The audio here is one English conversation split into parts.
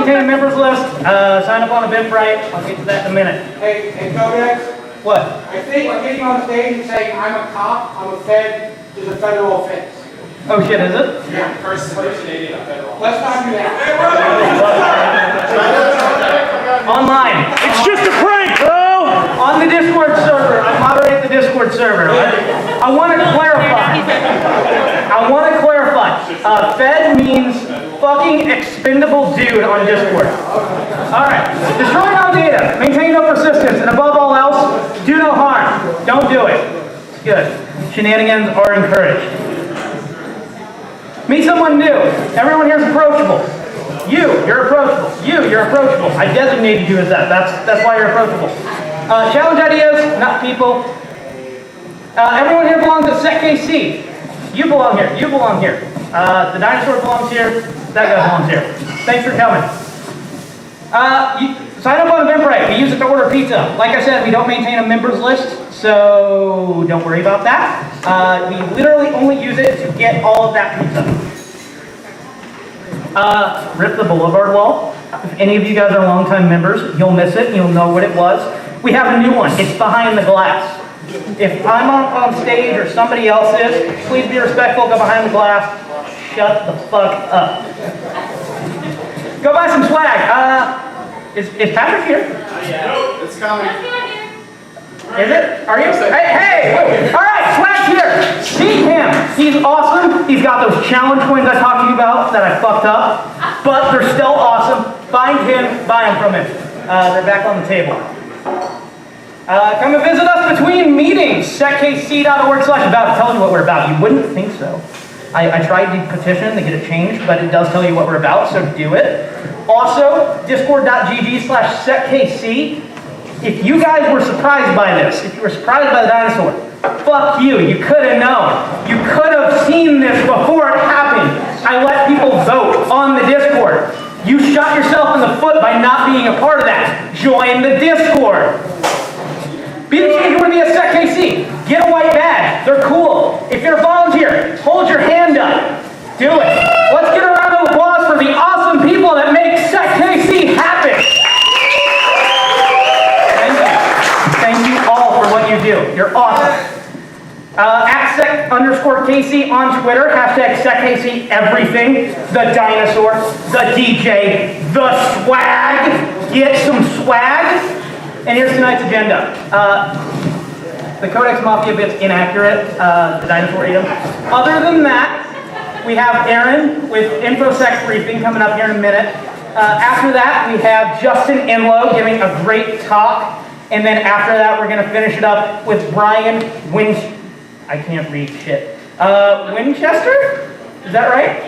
maintain a members list. Sign up on Eventbrite. I'll get to that in a minute. Hey, Kodex? What? I think getting on stage and saying I'm a cop, I'm a fed, is a federal offense. Oh shit, is it? Yeah. Impersonating a federal. Let's not do that. Online. It's just a prank, bro! On the Discord server. I moderate the Discord server. I want to clarify. Fed means fucking expendable dude on Discord. Alright. Destroy no data. Maintain no persistence. And above all else, do no harm. Don't do it. It's good. Shenanigans are encouraged. Meet someone new. Everyone here is approachable. You're approachable. You're approachable. I designated you as that. That's why you're approachable. Challenge ideas, not people. Everyone here belongs to SecKC. You belong here. You belong here. The dinosaur belongs here. That guy belongs here. Thanks for coming. Sign up on Eventbrite. We use it to order pizza. Like I said, we don't maintain a members list, so don't worry about that. We literally only use it to get all of that pizza. Rip the Boulevard wall. If any of you guys are longtime members, you'll miss it and you'll know what it was. We have a new one. It's behind the glass. If I'm on stage or somebody else is, please be respectful, go behind the glass. Shut the fuck up. Go buy some swag. Is Patrick here? Yeah, it's coming. Is it? Are you? Hey! Alright, swag's here! See him! He's awesome. He's got those challenge coins I talked to you about that I fucked up. But they're still awesome. Find him, buy them from him. They're back on the table. Come and visit us between meetings. SecKC.org/about. It tells you what we're about. You wouldn't think so. I tried to petition to get it changed, but it does tell you what we're about, so do it. Also, discord.gg/SecKC. If you guys were surprised by this, if you were surprised by the dinosaur, fuck you. You could have known. You could have seen this before it happened. I let people vote on the Discord. You shot yourself in the foot by not being a part of that. Join the Discord. Be the change you want to be a SecKC. Get a white badge. They're cool. If you're a volunteer, hold your hand up. Do it. Let's get a round of applause for the awesome people that make SecKC happen. Thank you all for what you do. You're awesome. @sec_KC on Twitter. #SecKC everything. The dinosaur. The DJ. The swag. Get some swag. And here's tonight's agenda. The Codex Mafia bit's inaccurate. The dinosaur ate him. Other than that, we have Aaron with InfoSec briefing coming up here in a minute. After that, we have Justin Enloe giving a great talk. And then after that, we're going to finish it up with Brian I can't read shit. Winchester? Is that right?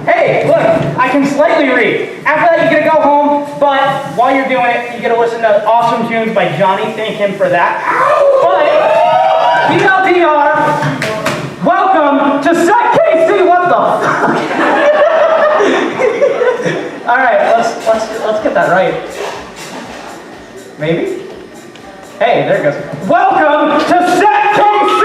Hey, look, I can slightly read. After that, you get to go home, but while you're doing it, you get to listen to awesome tunes by Johnny. Thank him for that. But, TLDR, welcome to SecKC. What the fuck? All right, let's get that right. Maybe. Hey, there it goes. Welcome to SecKC!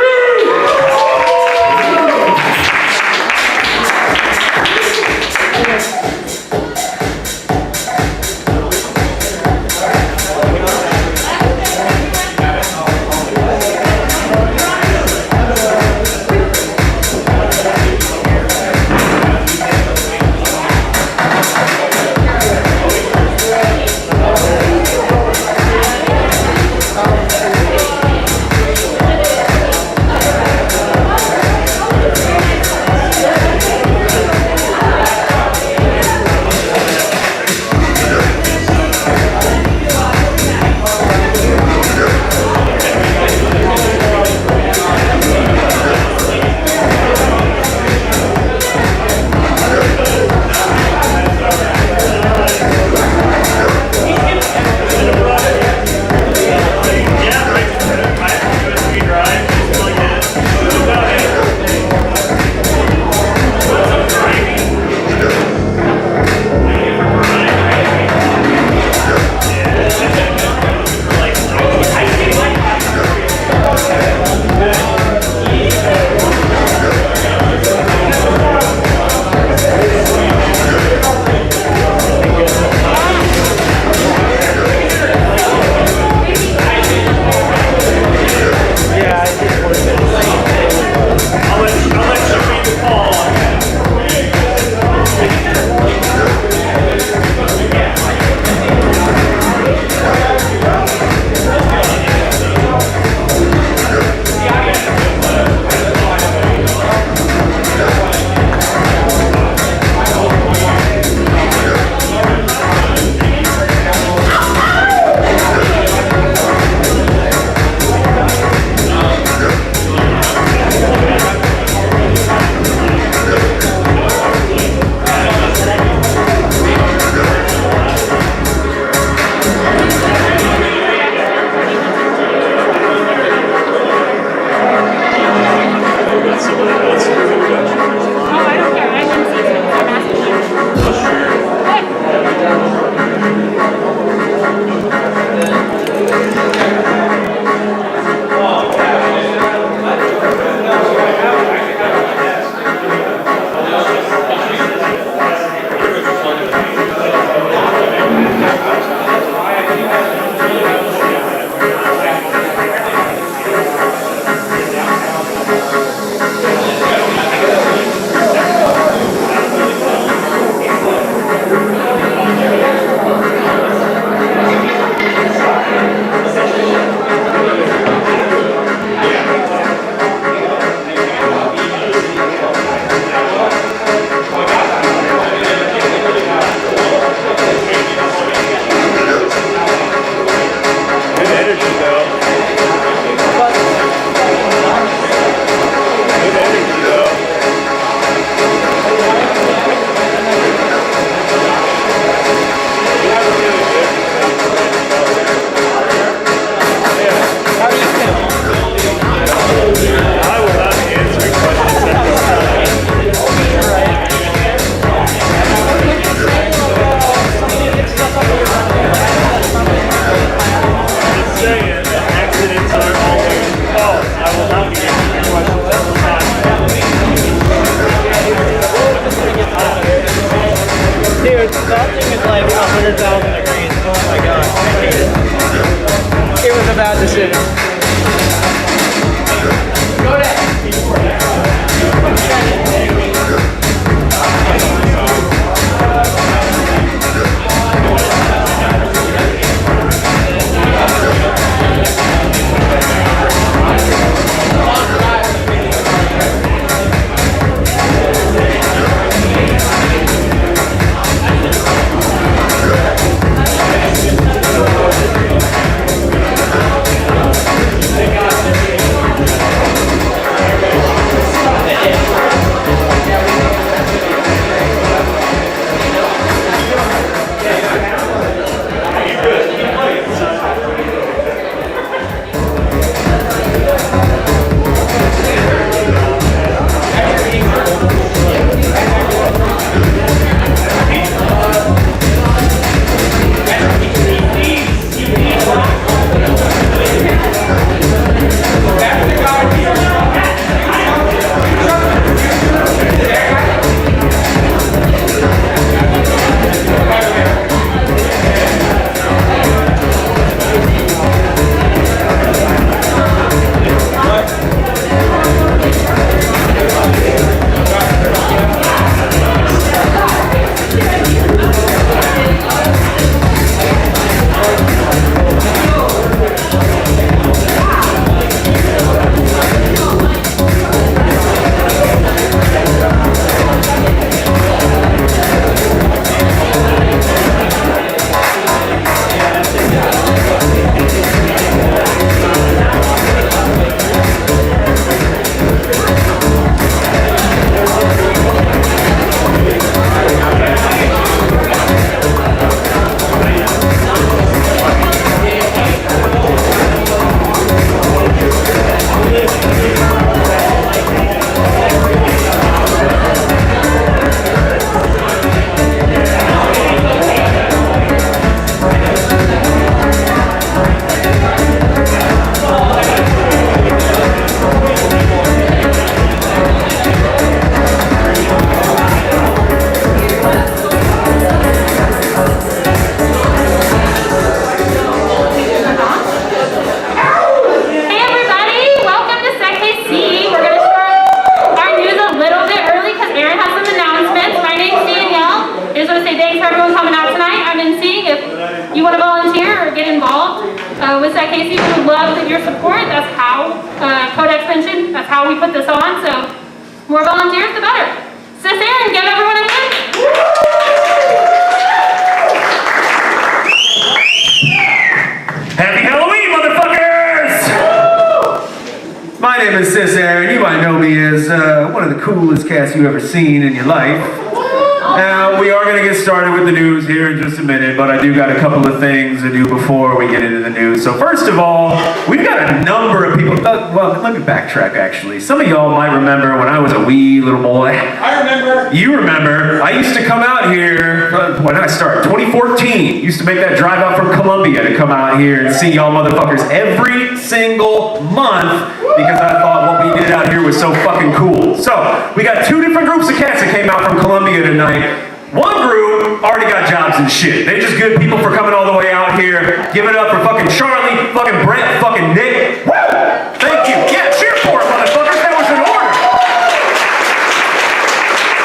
like 100,000 degrees. Oh my god, I hate it. It was a bad decision. With SecKC, we would love your support. That's how Codex mentioned. That's how we put this on. So more volunteers, the better. Sis Aaron, give everyone a hand. Happy Halloween, motherfuckers! My name is Sis Aaron. You might know me as one of the coolest cats you've ever seen in your life. Now, we are going to get started with the news here in just a minute, but I do got a couple of things to do before we get into the news. So first of all, we've got a number of people, well, let me backtrack actually. Some of y'all might remember when I was a wee little boy. I remember. You remember, I used to come out here, when did I start? 2014. Used to make that drive out from Columbia to come out here and see y'all motherfuckers every single month because I thought what we did out here was so fucking cool. So, we got two different groups of cats that came out from Columbia tonight. One group already got jobs and shit. They're just good people for coming all the way out here. Give it up for fucking Charlie, fucking Brett, fucking Nick. Woo! Thank you. Yeah, cheer for it, motherfuckers. That was in order.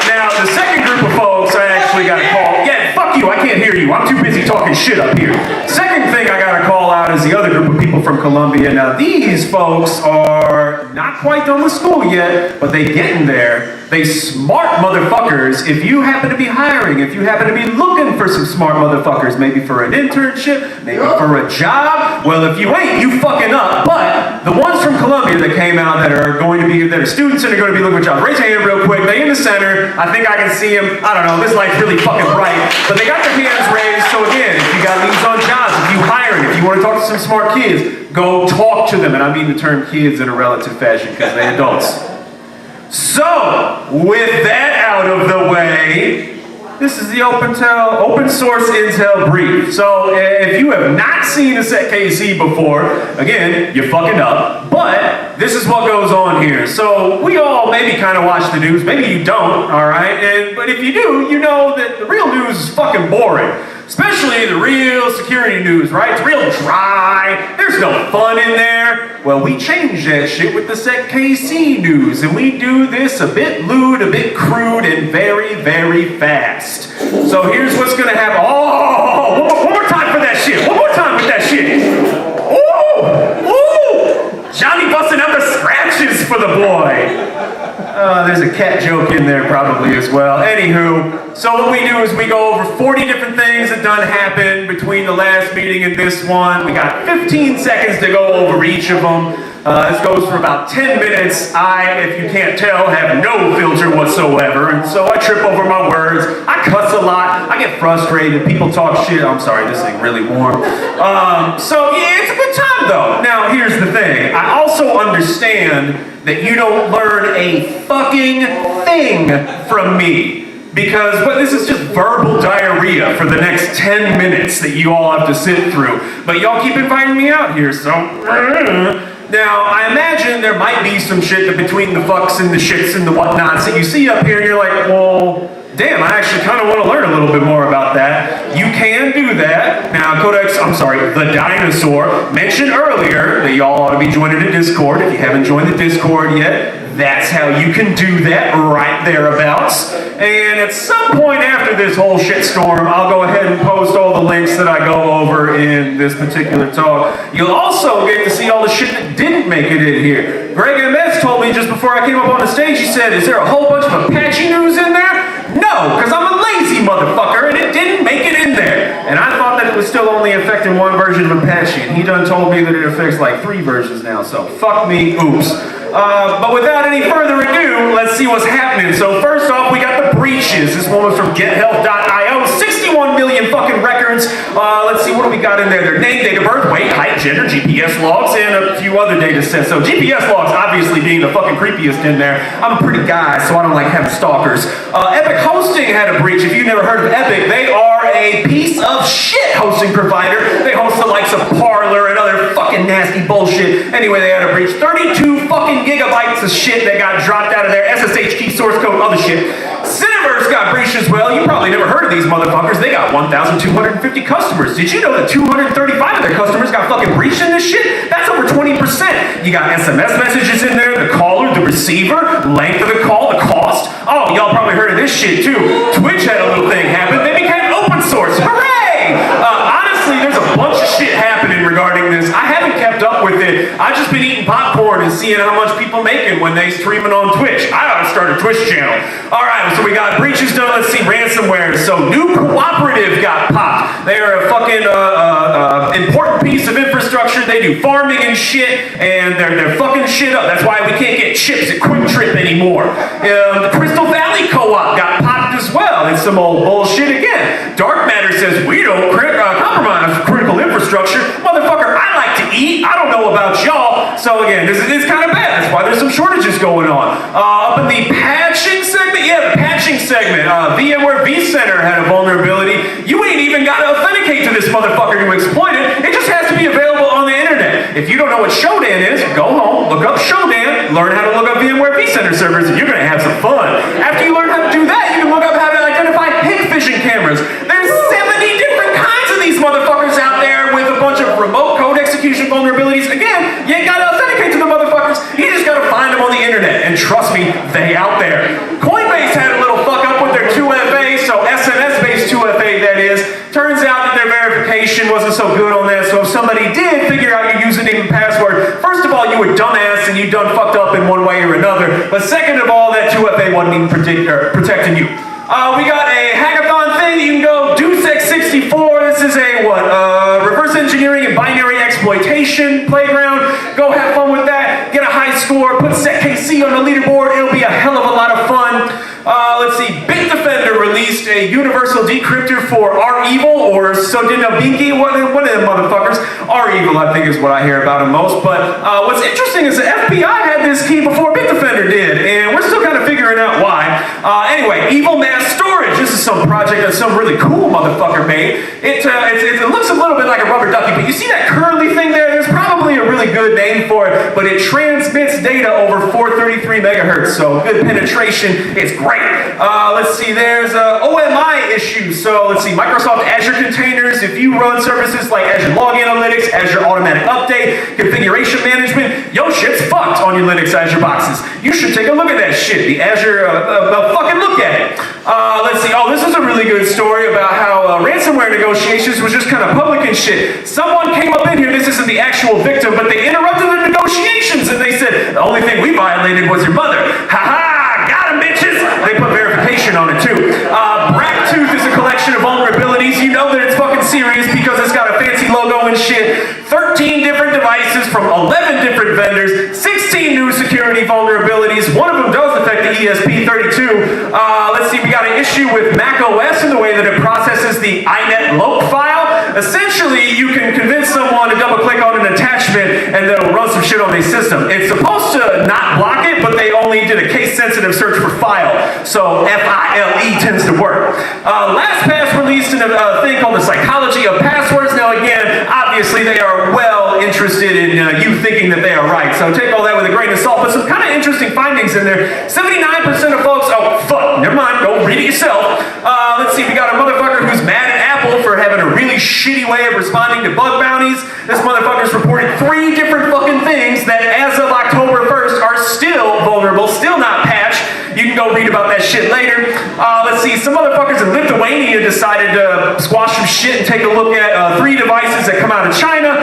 Now, the second group of folks I actually got to call. Yeah, fuck you. I can't hear you. I'm too busy talking shit up here. Second thing I got to call out is the other group of people from Columbia. Now, these folks are not quite done with school yet, but they getting there. They smart motherfuckers. If you happen to be hiring, if you happen to be looking for some smart motherfuckers, maybe for an internship, maybe for a job, well, if you ain't, you fucking up. But the ones from Columbia that came out that are students and are going to be looking for jobs, raise your hand real quick. They in the center. I think I can see them. I don't know. This light's really fucking bright. But they got their hands raised. So again, if you got leads on jobs, if you hiring, if you want to talk to some smart kids, go talk to them. And I mean the term kids in a relative fashion because they're adults. So, with that out of the way, this is the open source Intel brief. So, if you have not seen a SecKC before, again, you're fucking up. But this is what goes on here. So, we all maybe kind of watch the news. Maybe you don't, all right? But if you do, you know that the real news is fucking boring. Especially the real security news, right? It's real dry. There's no fun in there. Well, we changed that shit with the SecKC news, and we do this a bit lewd, a bit crude, and very, very fast. So here's what's gonna happen. Oh, one more time for that shit. One more time with that shit. Ooh, ooh. Johnny busting out the scratches for the boy. There's a cat joke in there probably as well. Anywho, so what we do is we go over 40 different things that done happened between the last meeting and this one. We got 15 seconds to go over each of them. This goes for about 10 minutes. I, if you can't tell, have no filter whatsoever, and so I trip over my words. I cuss a lot. I get frustrated. People talk shit. I'm sorry, this thing really warm. So yeah, it's a good time though. Now here's the thing. I also understand that you don't learn a fucking thing from me. Because this is just verbal diarrhea for the next 10 minutes that you all have to sit through. But y'all keep inviting me out here, so... Now, I imagine there might be some shit that between the fucks and the shits and the whatnots that you see up here and you're like, well, damn, I actually kind of want to learn a little bit more about that. You can do that. Now, the dinosaur mentioned earlier that y'all ought to be joining the Discord. If you haven't joined the Discord yet, that's how you can do that, right thereabouts. And at some point after this whole shitstorm, I'll go ahead and post all the links that I go over in this particular talk. You'll also get to see all the shit that didn't make it in here. Greg MS told me just before I came up on the stage, he said, is there a whole bunch of Apache news in there? No, because I'm a lazy motherfucker and it didn't make it in there. And I thought that it was still only affecting one version of Apache, and he done told me that it affects like 3 versions now, so fuck me, oops. But without any further ado, let's see what's happening. So first off, we got the breaches. This one was from GetHealth.io. 61 million fucking records. Let's see, what do we got in there? Their name, date of birth, weight, height, gender, GPS logs, and a few other data sets. So GPS logs obviously being the fucking creepiest in there. I'm a pretty guy, so I don't like having stalkers. Epic Hosting had a breach. If you've never heard of Epic, they are a piece of shit hosting provider. They host the likes of Parler and other fucking nasty bullshit. Anyway, they had a breach. 32 fucking gigabytes of shit that got dropped out of their SSH key, source code, other shit. Cineverse got breached as well. You probably never heard of these motherfuckers. They got 1,250 customers. Did you know that 235 of their customers got fucking breached in this shit? That's over 20%. You got SMS messages in there, the caller, the receiver, length of the call, the cost. Oh, y'all probably heard of this shit too. Twitch had a little thing happen. They became open source. Hooray! Honestly, there's a bunch of shit happening regarding this. I haven't kept up with it. I've just been eating popcorn and seeing how much people making when they streaming on Twitch. I ought to start a Twitch channel. Alright, so we got breaches done. Let's see, ransomware. So New Cooperative got popped. They are a fucking important piece of infrastructure. They do farming and shit, and they're fucking shit up. That's why we can't get chips at Quick Trip anymore. The Crystal Valley Co-op got popped as well. It's some old bullshit again. Dark Matter says we don't compromise critical infrastructure. Motherfucker, I like to eat. I don't know about y'all. So again, it's kind of bad. That's why there's some shortages going on. Up in the patching segment, the patching segment, VMware vCenter had a vulnerability. You ain't even got to authenticate to this motherfucker to exploit it. It just has to be available on the internet. If you don't know what Shodan is, go home, look up Shodan, learn how to look up VMware vCenter servers, and you're going to have some fun. After you learn how to do that, you can look up how to identify hit phishing cameras. There's 70 different kinds of these motherfuckers out there with a bunch of remote code execution vulnerabilities. Again, you ain't got to authenticate to the motherfuckers. You just got to find them on the internet. And trust me, they out there. Coinbase had a little fuck up with their 2FA, so SNS-based 2FA that is. Turns out that their verification wasn't so good on that, so if somebody did figure out your username and password, first of all, you were dumbass and you done fucked up in one way or another, but second of all, that 2FA wasn't even protecting you. We got a hackathon thing. You can go do Sec64. This is a reverse engineering and binary exploitation playground. Go have fun with that. Get a high score. Put SecKC on the leaderboard. It'll be a hell of a lot of fun. Let's see. Bitdefender released a universal decryptor for REvil or Sodinabinki. One of them motherfuckers. REvil, I think, is what I hear about him most. But what's interesting is the FBI had this key before Bitdefender did, and we're still kind of figuring out why. Anyway, Evil Mass Storage. This is some project that some really cool motherfucker made. It looks a little bit like a rubber ducky, but you see that curly thing there? There's probably a really good name for it, but it transmits data over 433 megahertz, so good penetration. It's great. Let's see, there's OMI issues. So let's see, Microsoft Azure containers. If you run services like Azure Log Analytics, Azure Automatic Update, Configuration Management, yo, shit's fucked on your Linux Azure boxes. You should take a look at that shit. The Azure, fucking look at it. Let's see, oh, this is a really good story about how ransomware negotiations was just kind of public and shit. Someone came up in here, this isn't the actual victim, but they interrupted the negotiations and they said, the only thing we violated was your mother. Ha-ha, got 'em, bitches. They put verification on it too. Bracktooth is a collection of vulnerabilities. You know that it's fucking serious because it's got a fancy logo and shit. 13 different devices from 11 different vendors, 16 new security vulnerabilities. One of them does affect the ESP32. Let's see, we got an issue with Mac OS in the way that it processes the inet loc file. Essentially, you can convince someone to double click on an attachment and they'll run some shit on their system. It's supposed to not block it, but they only did a case-sensitive search for file. So FILE tends to work. LastPass released a thing called the psychology of passwords. Now again, obviously they are well interested in you thinking that they are right. So take all that with a grain of salt, but some kind of interesting findings in there. 79% of folks, oh fuck, never mind, go read it yourself. Let's see, we got a motherfucker who's mad at Apple for having a really shitty way of responding to bug bounties. This motherfucker's reported 3 different fucking things that as of October 1st are still vulnerable, still not patched. You can go read about that shit later. Let's see, some motherfuckers in Lithuania decided to squash some shit and take a look at 3 devices that come out of China,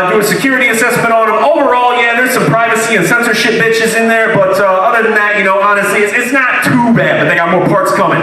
do a security assessment on them. Overall, yeah, there's some privacy and censorship bitches in there, but other than that, you know, honestly, it's not too bad, but they got more parts coming.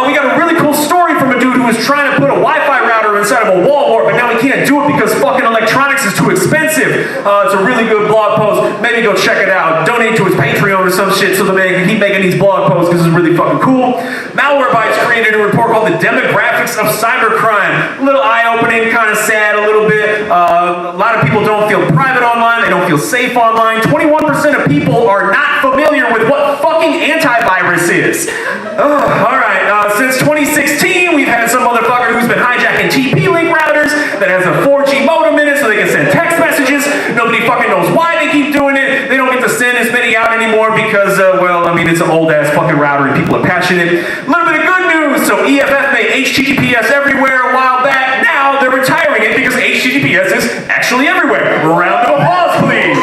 We got a really cool story from a dude who was trying to put a Wi-Fi router inside of a Walmart, but now he can't do it because fucking electronics is too expensive. It's a really good blog post. Maybe go check it out. Donate to his Patreon or some shit so that they can keep making these blog posts because it's really fucking cool. Malwarebytes created a report called The Demographics of Cybercrime. A little eye-opening, kind of sad a little bit. A lot of people don't feel private online. They don't feel safe online. 21% of people are not familiar with what fucking antivirus is. Alright, since 2016, we've had some motherfucker who's been hijacking TP-Link routers that has a 4G modem in it so they can send text messages. Nobody fucking knows why they keep doing it. They don't get to send as many out anymore because, well, I mean, it's an old-ass fucking router and people are patching it. A little bit of good news. So EFF made HTTPS everywhere a while back. Now they're retiring it because HTTPS is actually everywhere. Round of applause, please.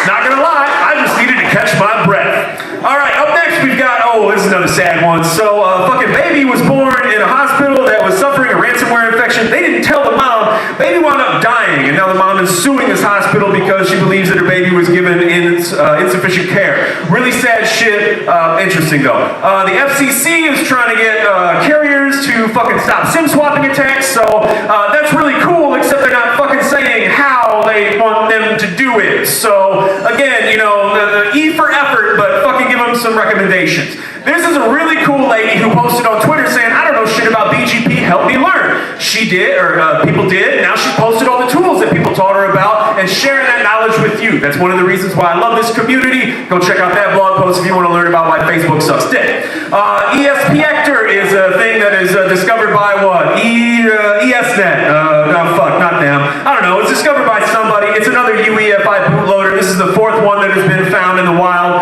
Not gonna lie, I just needed to catch my breath. All right, up next we've got, oh, this is another sad one. So fucking baby was born in a hospital that was suffering a ransomware infection. They didn't tell the mom. Baby wound up dying, and now the mom is suing this hospital because she believes that her baby was given insufficient care. Really sad shit. Interesting though. The FCC is trying to get carriers to fucking stop SIM swapping attacks. So that's really cool, except they're not fucking saying how they want them to do it. So again, you know, the E for effort, but fucking give them some recommendations. This is a really cool lady who posted on Twitter saying, I don't know shit about BGP, help me learn. She did, or people did, now she's posted all the tools that people taught her about and sharing that knowledge with you. That's one of the reasons why I love this community. Go check out that blog post if you want to learn about why Facebook sucks dick. ESPector is a thing that is discovered by what? ESNet. No, fuck, not them. I don't know, it's discovered by somebody. It's another UEFI bootloader. This is the 4th one that has been found in the wild.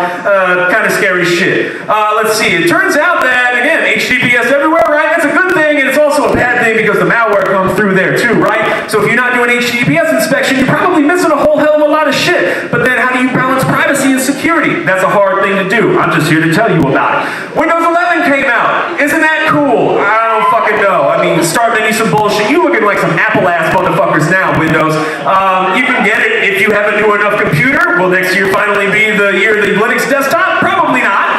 Kind of scary shit. Let's see, it turns out that, again, HTTPS everywhere, right? That's a good thing, and it's also a bad thing because the malware comes through there too, right? So if you're not doing HTTPS inspection, you're probably missing a whole hell of a lot of shit. But then how do you balance privacy and security? That's a hard thing to do. I'm just here to tell you about it. Windows 11 came out. Isn't that cool? I don't fucking know. I mean, start menu some bullshit. You looking like some Apple-ass motherfuckers now, Windows. You can get it if you have a new enough computer. Will next year finally be the year of the Linux desktop? Probably not.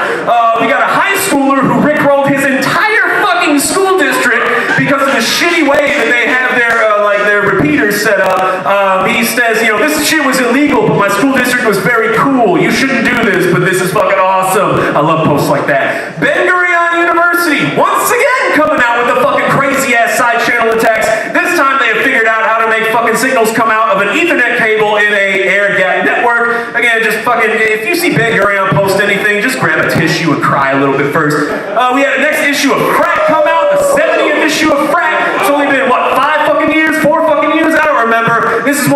We got a high schooler who rickrolled his entire fucking school district because of the shitty way that they have their repeaters set up. He says, you know, this shit was illegal, but my school district was very cool. You shouldn't do this, but this is fucking awesome. I love posts like that. Ben Gurion University, once again, coming out with the fucking crazy-ass side channel attacks. This time they have figured out how to make fucking signals come out of an Ethernet cable in a air-gapped network. Again, just fucking, if you see Ben Gurion post anything, just grab a tissue and cry a little bit first. We had the next issue of Crack come out, the 70th issue of Crack. It's only been, what, 4 fucking years? I don't remember. This is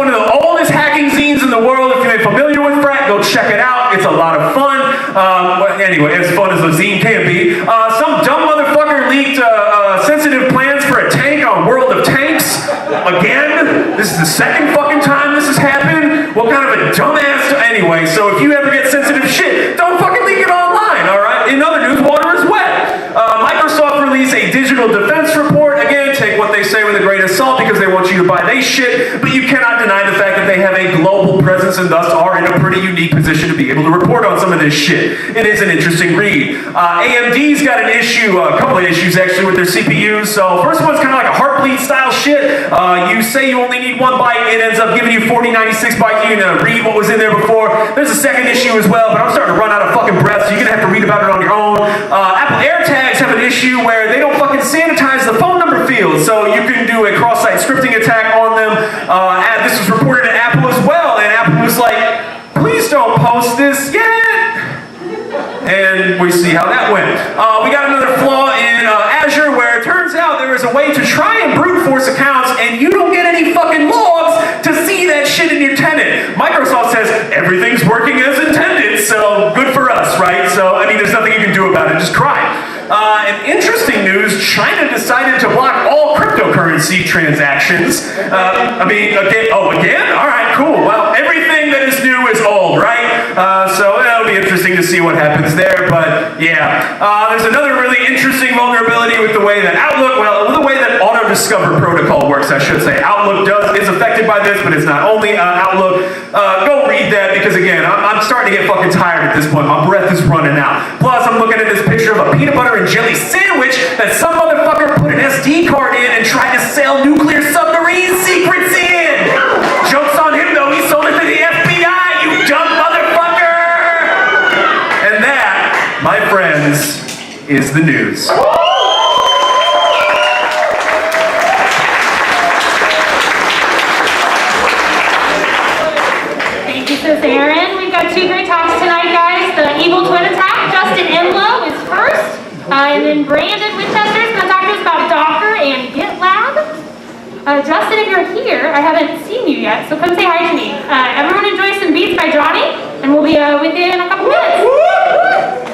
This is the second fucking time this has happened. What kind of a dumbass? Anyway, so if you ever get sensitive shit, don't fucking leak it online, all right? In other news, water is wet. Microsoft released a digital defense report. Again, take what they say with a grain of salt because they want you to buy they shit, but you cannot deny the fact that they have a global presence and thus are in a pretty unique position to be able to report on some of this shit. It is an interesting read. AMD's got an issue, a couple of issues actually with their CPUs. So first one's kind of like a heartbleed style shit. You say you only need 1 byte, it ends up giving you 4096 bytes. You can read what was in there before. There's a second issue as well, but I'm starting to run out of fucking breath, so you're gonna have to read about it on your own. Apple AirTags have an issue where they don't fucking sanitize the phone number field, so you can do a cross-site scripting attack on them. And this was reported at Apple as well, and Apple was like, please don't post this yet. And we see how that went. We got another flaw in Azure where it turns out there is a way to try and brute force accounts and you don't get any fucking logs to see that shit in your tenant. Microsoft says everything's working as intended, so good for us, right? So, I mean, there's nothing you can do about it, just cry. In interesting news, China decided to block all cryptocurrency transactions. Again? All right, cool. Well, everything that is new is old, right? So it'll be interesting to see what happens there, but yeah. There's another really interesting vulnerability with the way that the way that auto-discover protocol works, I should say. Outlook is affected by this, but it's not only Outlook. Go read that, because again, I'm starting to get fucking tired at this point. My breath is running out. Plus, I'm looking at this picture of a peanut butter and jelly sandwich that some motherfucker put an SD card in and tried to sell nuclear submarine secrets in. Joke's on him though, he sold it to the FBI, you dumb motherfucker! And that, my friends, is the news. Thank you, Sis Aaron. We've got 2 great talks tonight, guys. The evil twin attack, Justin Enloe is first. And then Brandon Winchester is going to talk to us about Docker and Gitlab. Justin, if you're here, I haven't seen you yet, so come say hi to me. Everyone enjoy some beats by Johnny, and we'll be with you in a couple minutes.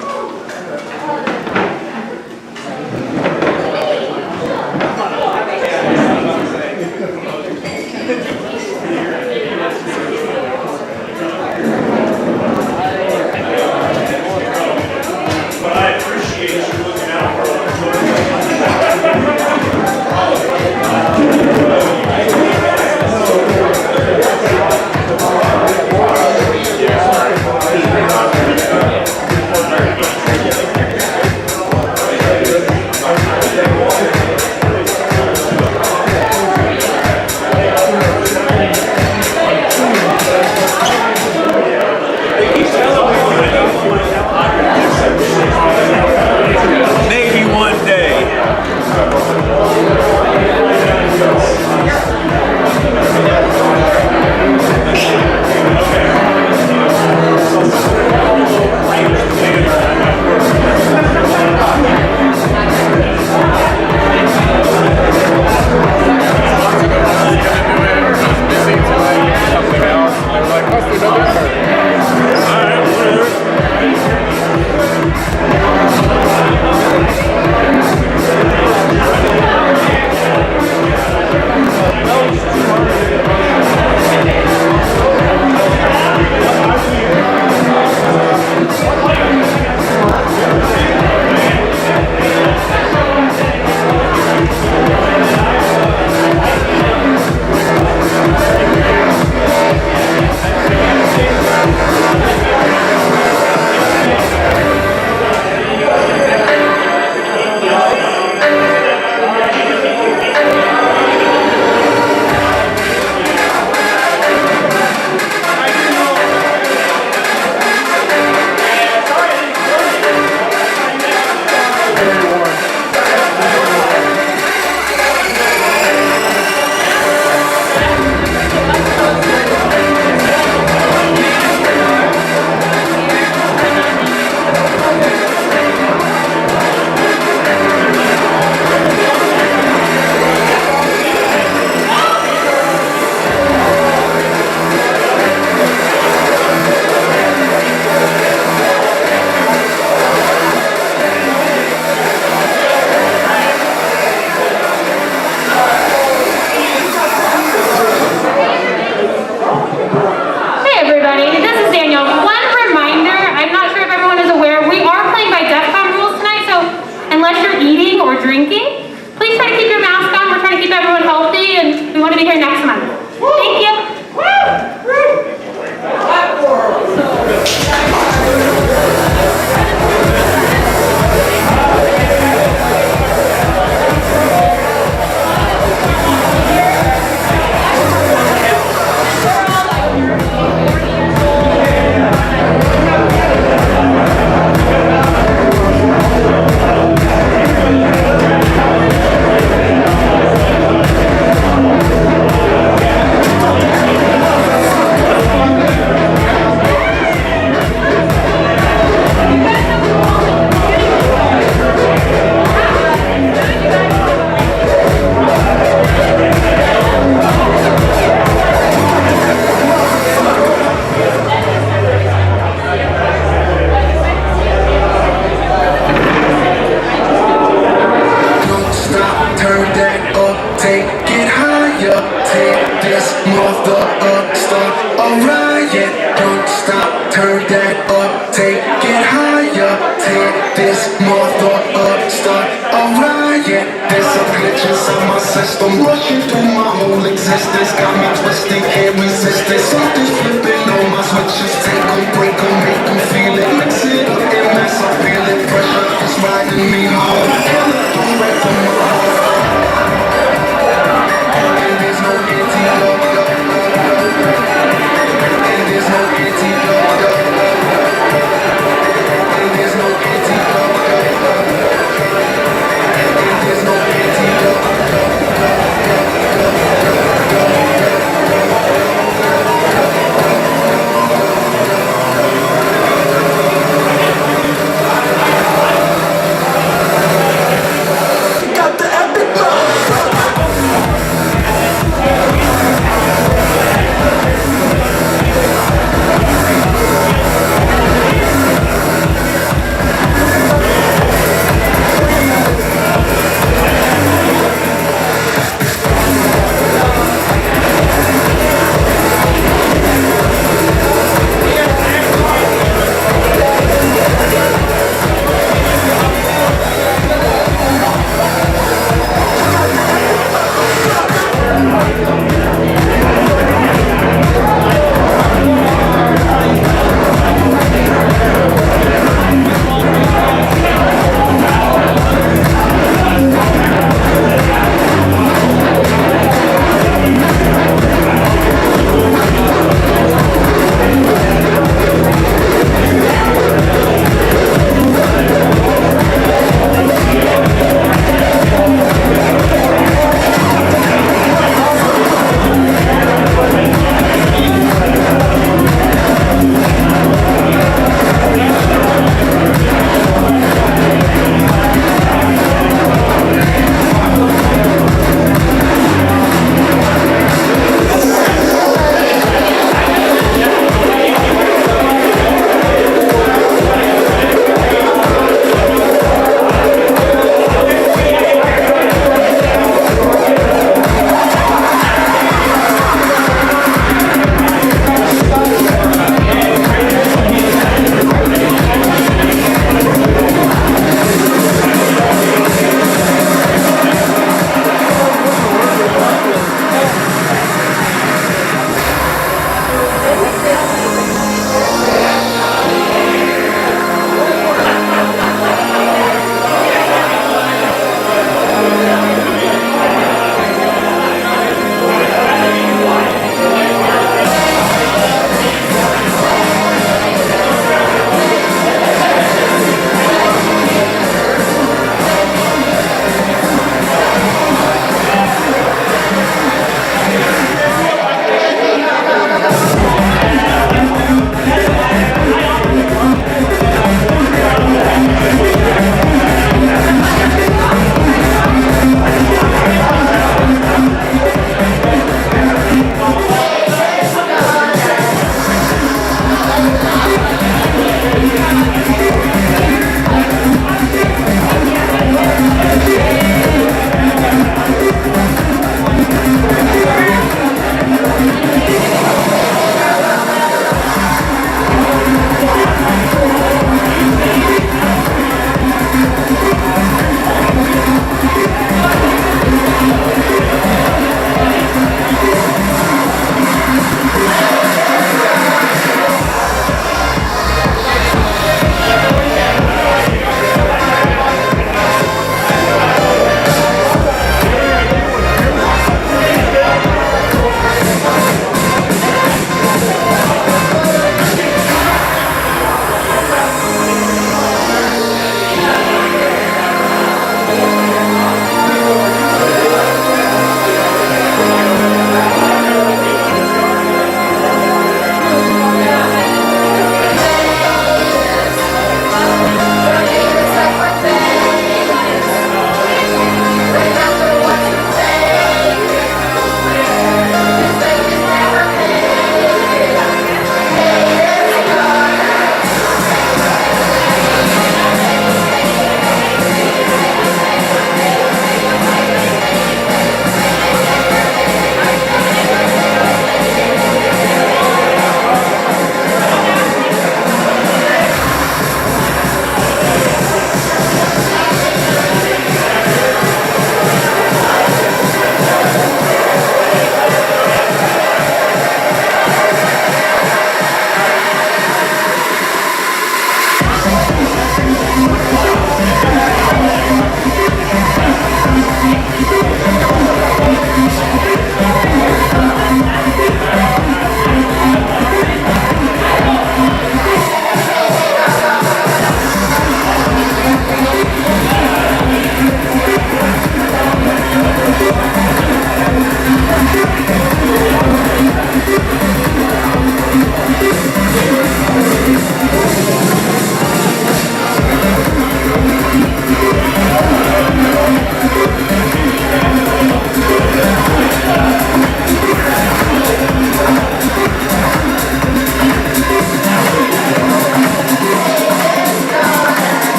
take it higher. Take this mother up, start a riot. Don't stop, turn that up, take it higher. Take this mother up, start a riot. There's a glitch inside my system, rushing through my whole existence. Got me twisted, can't resist it. Something's flipping on my switches. Take them, break them, make them feel it. Mix it up and mess, I feel it. Pressure is riding me hard. Feel it, don't wreck from my heart. And there's no antidote. And there's no antidote. And there's no antidote. And there's no antidote.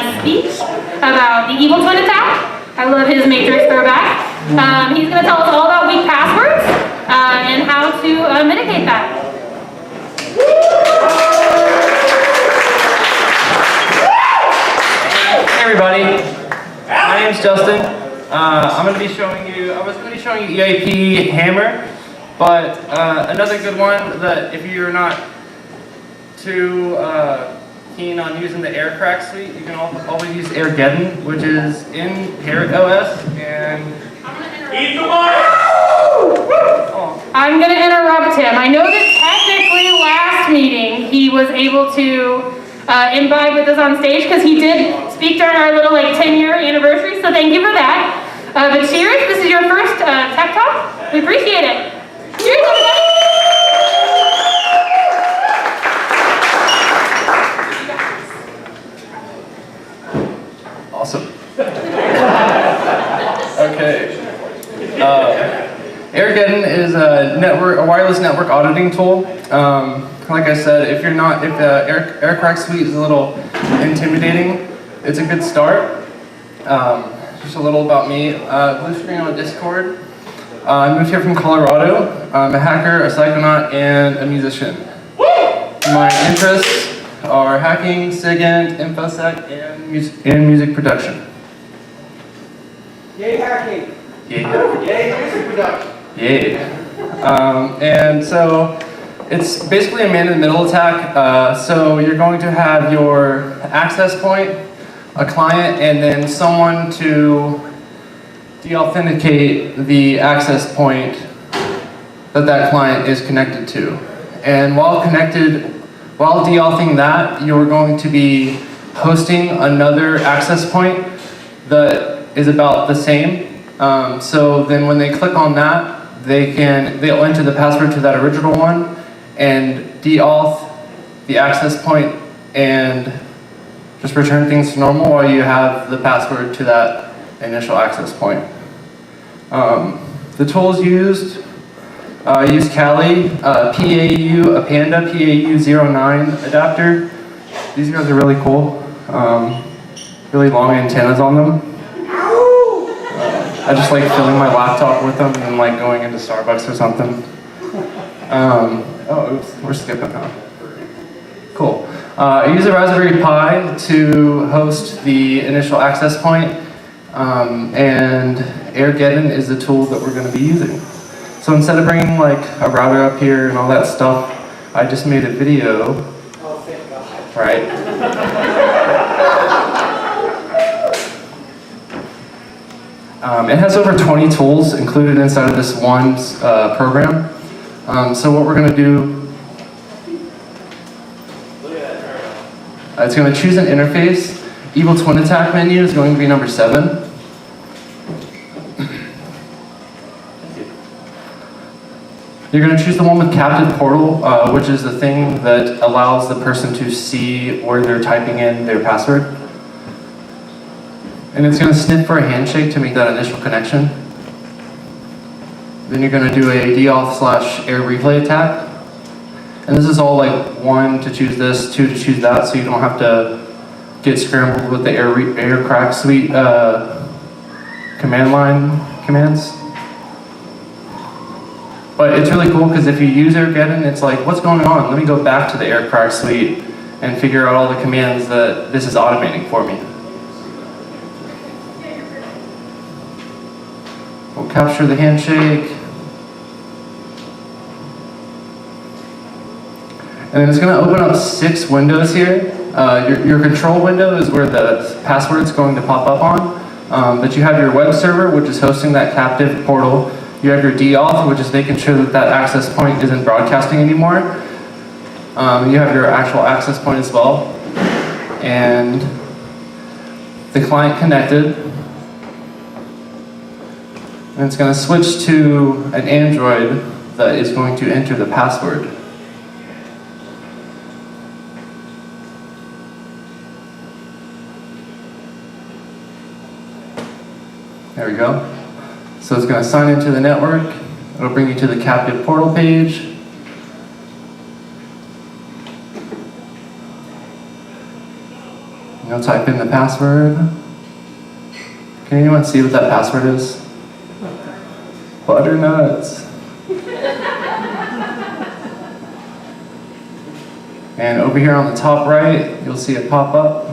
a speech about the evil twin attack. I love his Matrix throwback. He's going to tell us all about weak passwords and how to mitigate that. Hey everybody, my name's Justin. I was going to be showing you EIP Hammer, but another good one that if you're not too keen on using the AirCrack suite, you can always use AirGeddon, which is in Parrot OS, and Eat the mic! I'm going to interrupt him. I know that technically last meeting he was able to imbibe with us on stage because he did speak during our little 10-year anniversary, so thank you for that. But cheers, this is your first tech talk. We appreciate it. Cheers, everybody! awesome. Okay. AirGeddon is a wireless network auditing tool. Like I said, if the AirCrack suite is a little intimidating, it's a good start. Just a little about me. bluzQreene on Discord. I moved here from Colorado. I'm a hacker, a psychonaut, and a musician. My interests are hacking, SIGINT, InfoSec, and music production. Yay hacking. Yeah. Yay music production. Yeah. And so it's basically a man-in-the-middle attack. So you're going to have your access point, a client, and then someone to de-authenticate the access point that client is connected to. And while de-authing that, you're going to be hosting another access point that is about the same. So then when they click on that, they'll enter the password to that original one and de-auth the access point and just return things to normal while you have the password to that initial access point. The tools used, use Kali, PAU, a Panda PAU09 adapter. These guys are really cool. Really long antennas on them. I just like filling my laptop with them and like going into Starbucks or something. Oh, oops, we're skipping now. Cool. I use a Raspberry Pi to host the initial access point, and AirGeddon is the tool that we're going to be using. So instead of bringing like a router up here and all that stuff, I just made a video. Oh, thank God. Right. It has over 20 tools included inside of this one program. So what we're going to do, it's going to choose an interface. Evil Twin Attack menu is going to be number 7. You're going to choose the one with captive portal, which is the thing that allows the person to see where they're typing in their password. And it's going to sniff for a handshake to make that initial connection. Then you're going to do a de-auth/air replay attack. And this is all like 1 to choose this, 2 to choose that, so you don't have to get scrambled with the AirCrack suite command line commands. But it's really cool because if you use AirGeddon, it's like, what's going on? Let me go back to the AirCrack suite and figure out all the commands that this is automating for me. We'll capture the handshake. And then it's going to open up 6 windows here. Your control window is where the password's going to pop up on. But you have your web server, which is hosting that captive portal. You have your de-auth, which is making sure that that access point isn't broadcasting anymore. You have your actual access point as well. And the client connected. And it's going to switch to an Android that is going to enter the password. There we go. So it's going to sign into the network. It'll bring you to the captive portal page. You'll type in the password. Can anyone see what that password is? Butternuts. And over here on the top right, you'll see it pop up.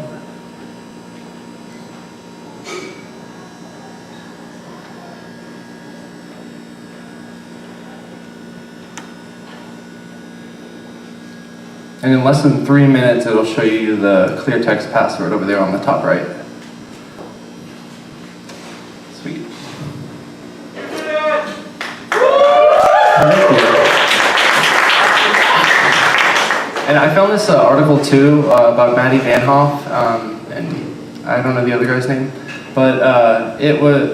And in less than 3 minutes, it'll show you the clear text password over there on the top right. Sweet. Thank you. And I found this article too about Maddie Van Hoff, and I don't know the other guy's name, but it was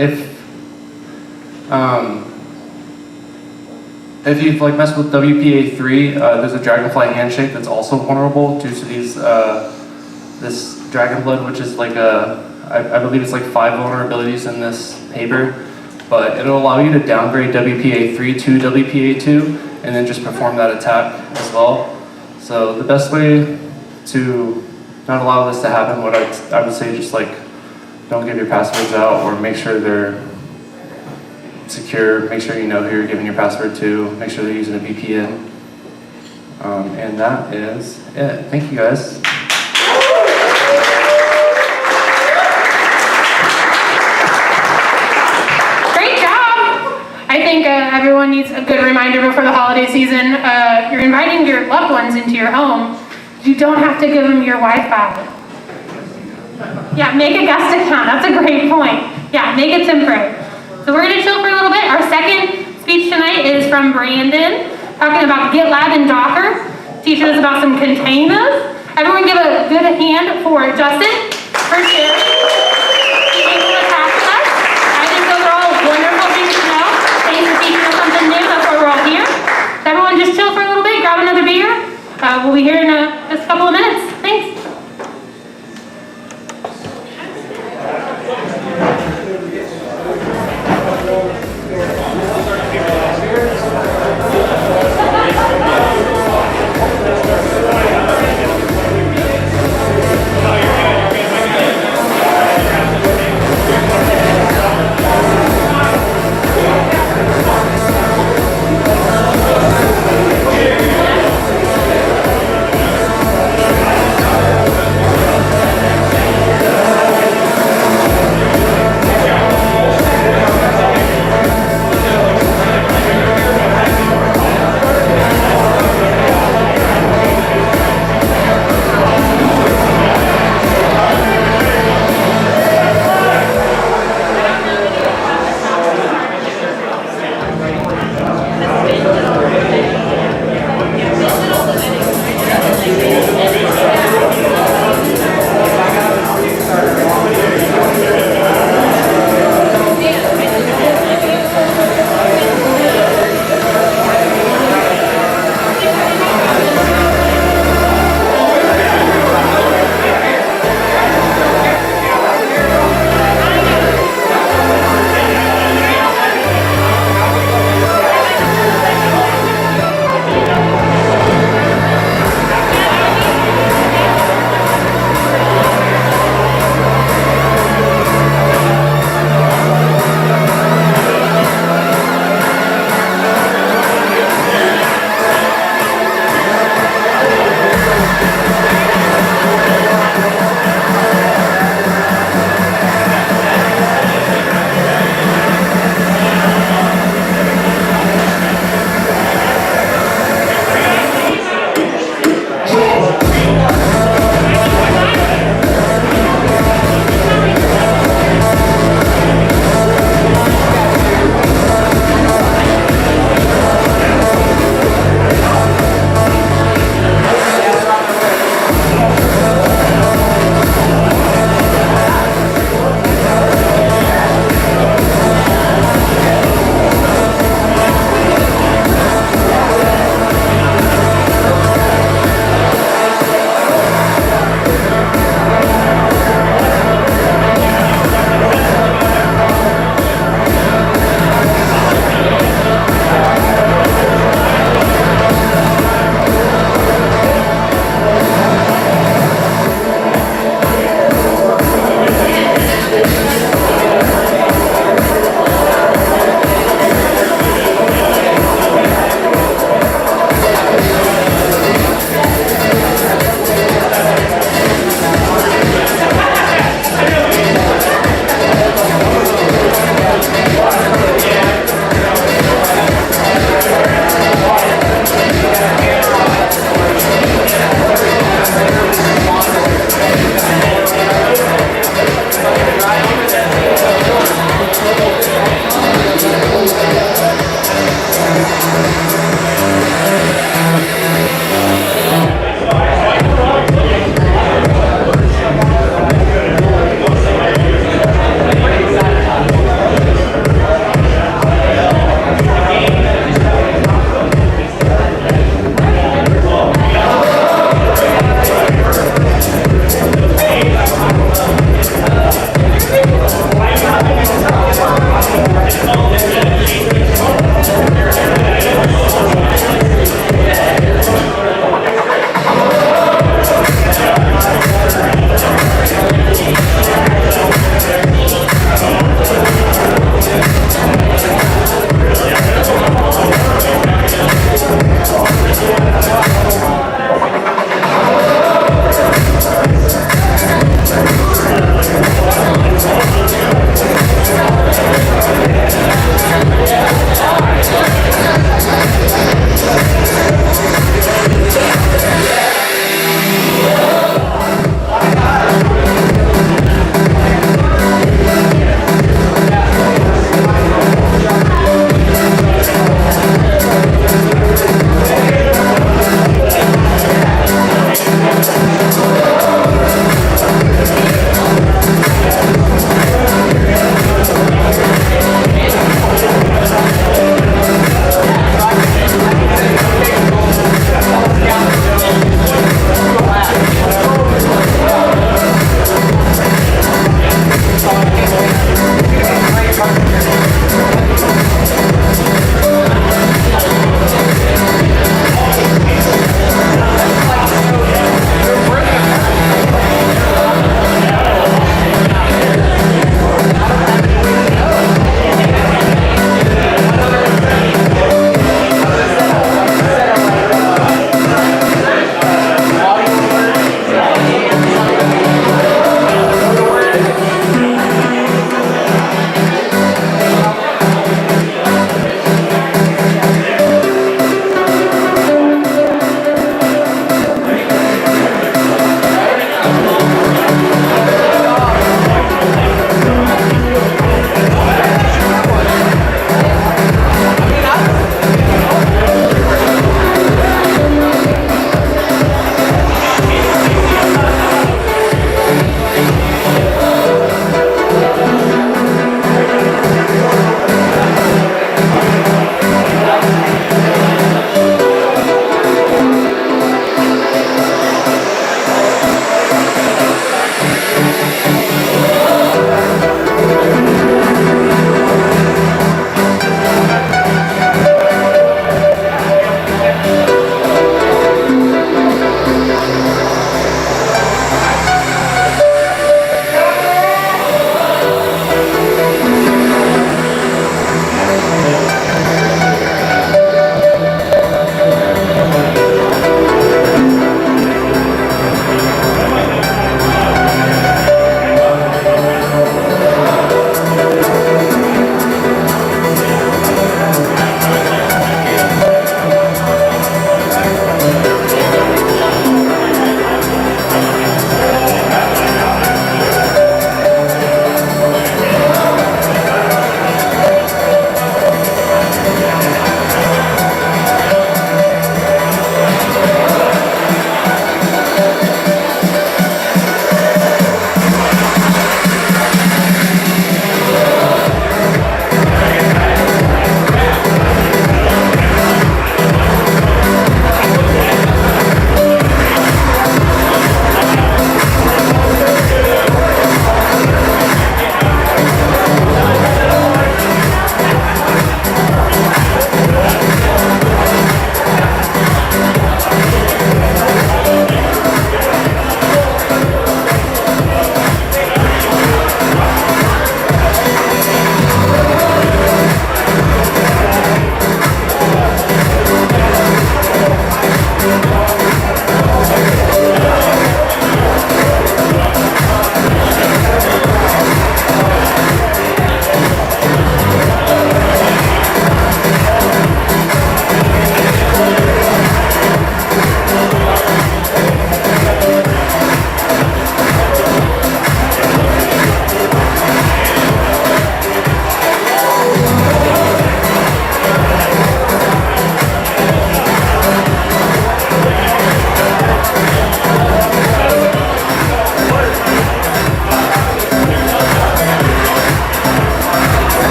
if you've like messed with WPA3, there's a dragonfly handshake that's also vulnerable due to these this dragon blood, which is like I believe it's like 5 vulnerabilities in this paper, but it'll allow you to downgrade WPA3 to WPA2 and then just perform that attack as well. So the best way to not allow this to happen, what I would say, just like don't give your passwords out, or make sure they're secure, make sure you know who you're giving your password to, make sure they're using a VPN. And that is it. Thank you guys. Great job! I think everyone needs a good reminder before the holiday season. You're inviting your loved ones into your home. You don't have to give them your Wi-Fi. Yeah, make a guest account. That's a great point. Yeah, make it temporary. So we're going to chill for a little bit. Our second speech tonight is from Brandon, talking about GitLab and Docker, teaching us about some containers. Everyone give a good hand for Justin for sharing. Being able to talk with us. I think those are all wonderful things to know. Thanks for teaching us something new. That's why we're all here. So everyone just chill for a little bit, grab another beer. We'll be here in just a couple of minutes. Thanks.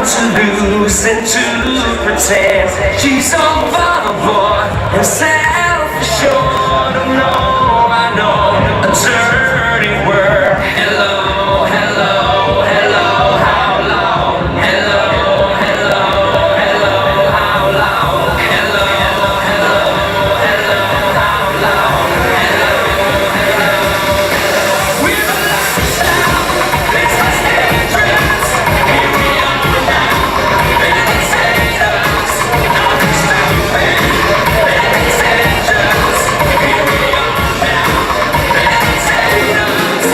to lose and to pretend. She's unfathomable and self-assured. Oh no, I know a dirty word. Hello, hello, hello, how long? Hello, hello, hello, how long? Hello, hello, hello, how long? Hello, hello, hello. We're a lifestyle, it's less dangerous. Here we are now, meditate us. Nothing stupid, meditate us. Here we are now, meditate us.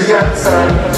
the outside.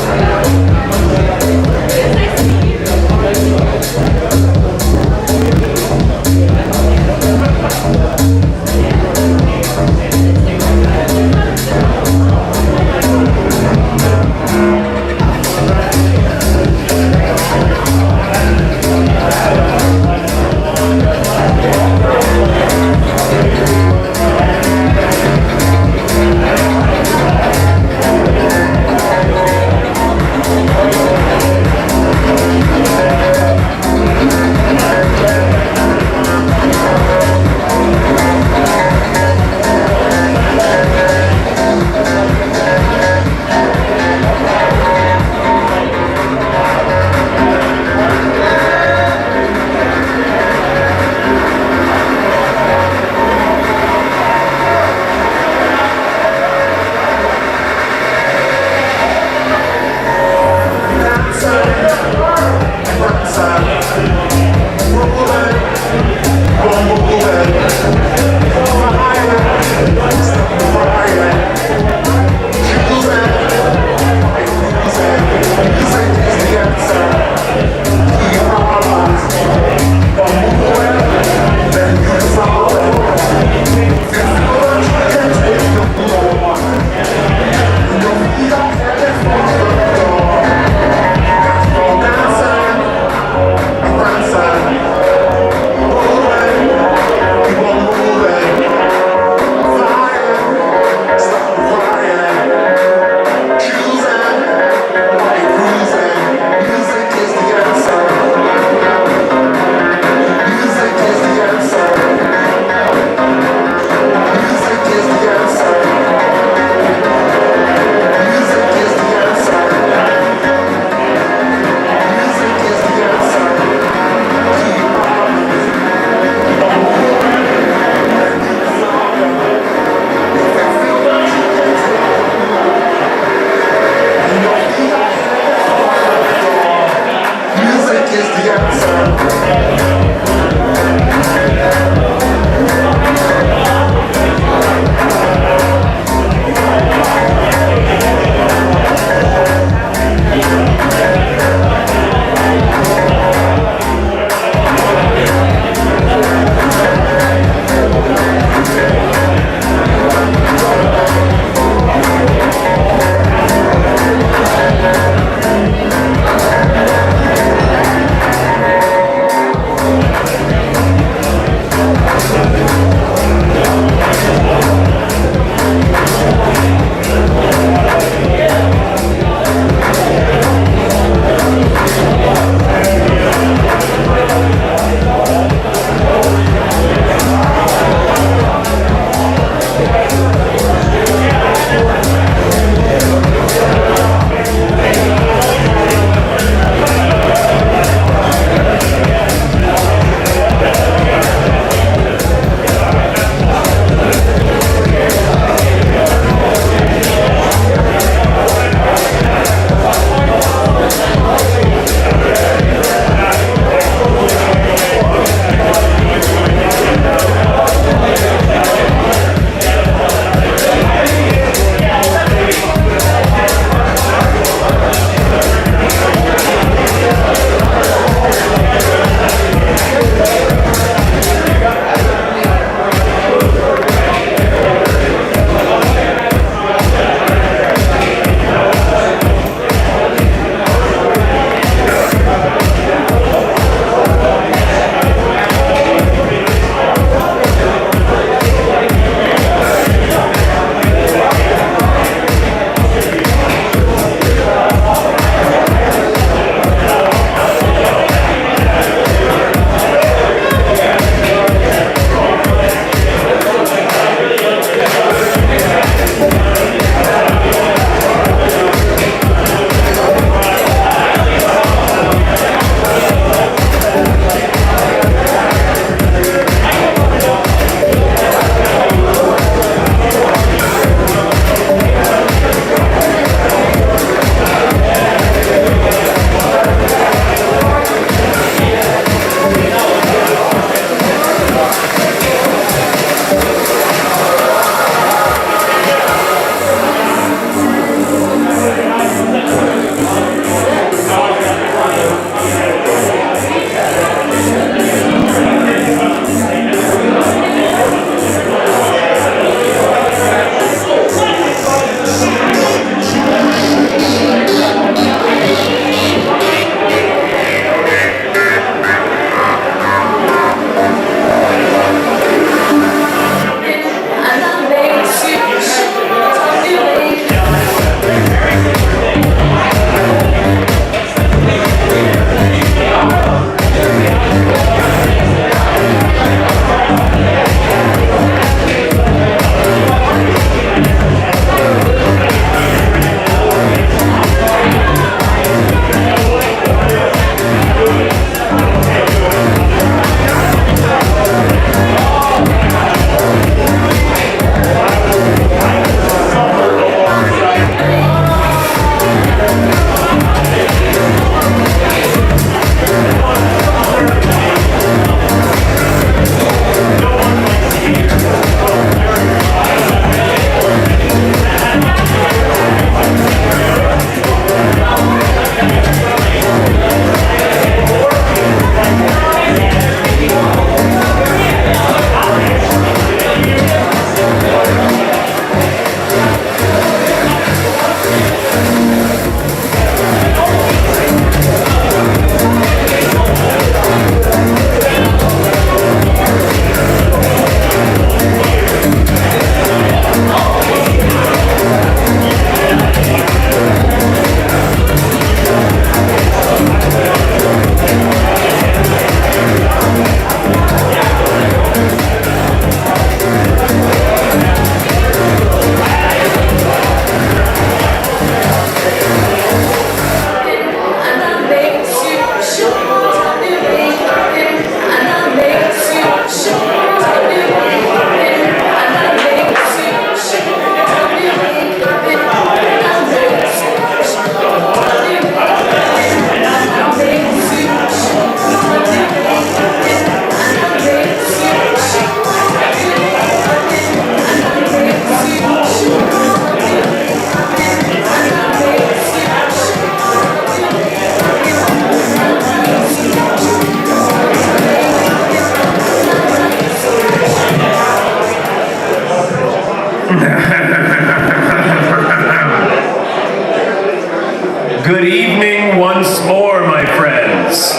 Good evening once more, my friends.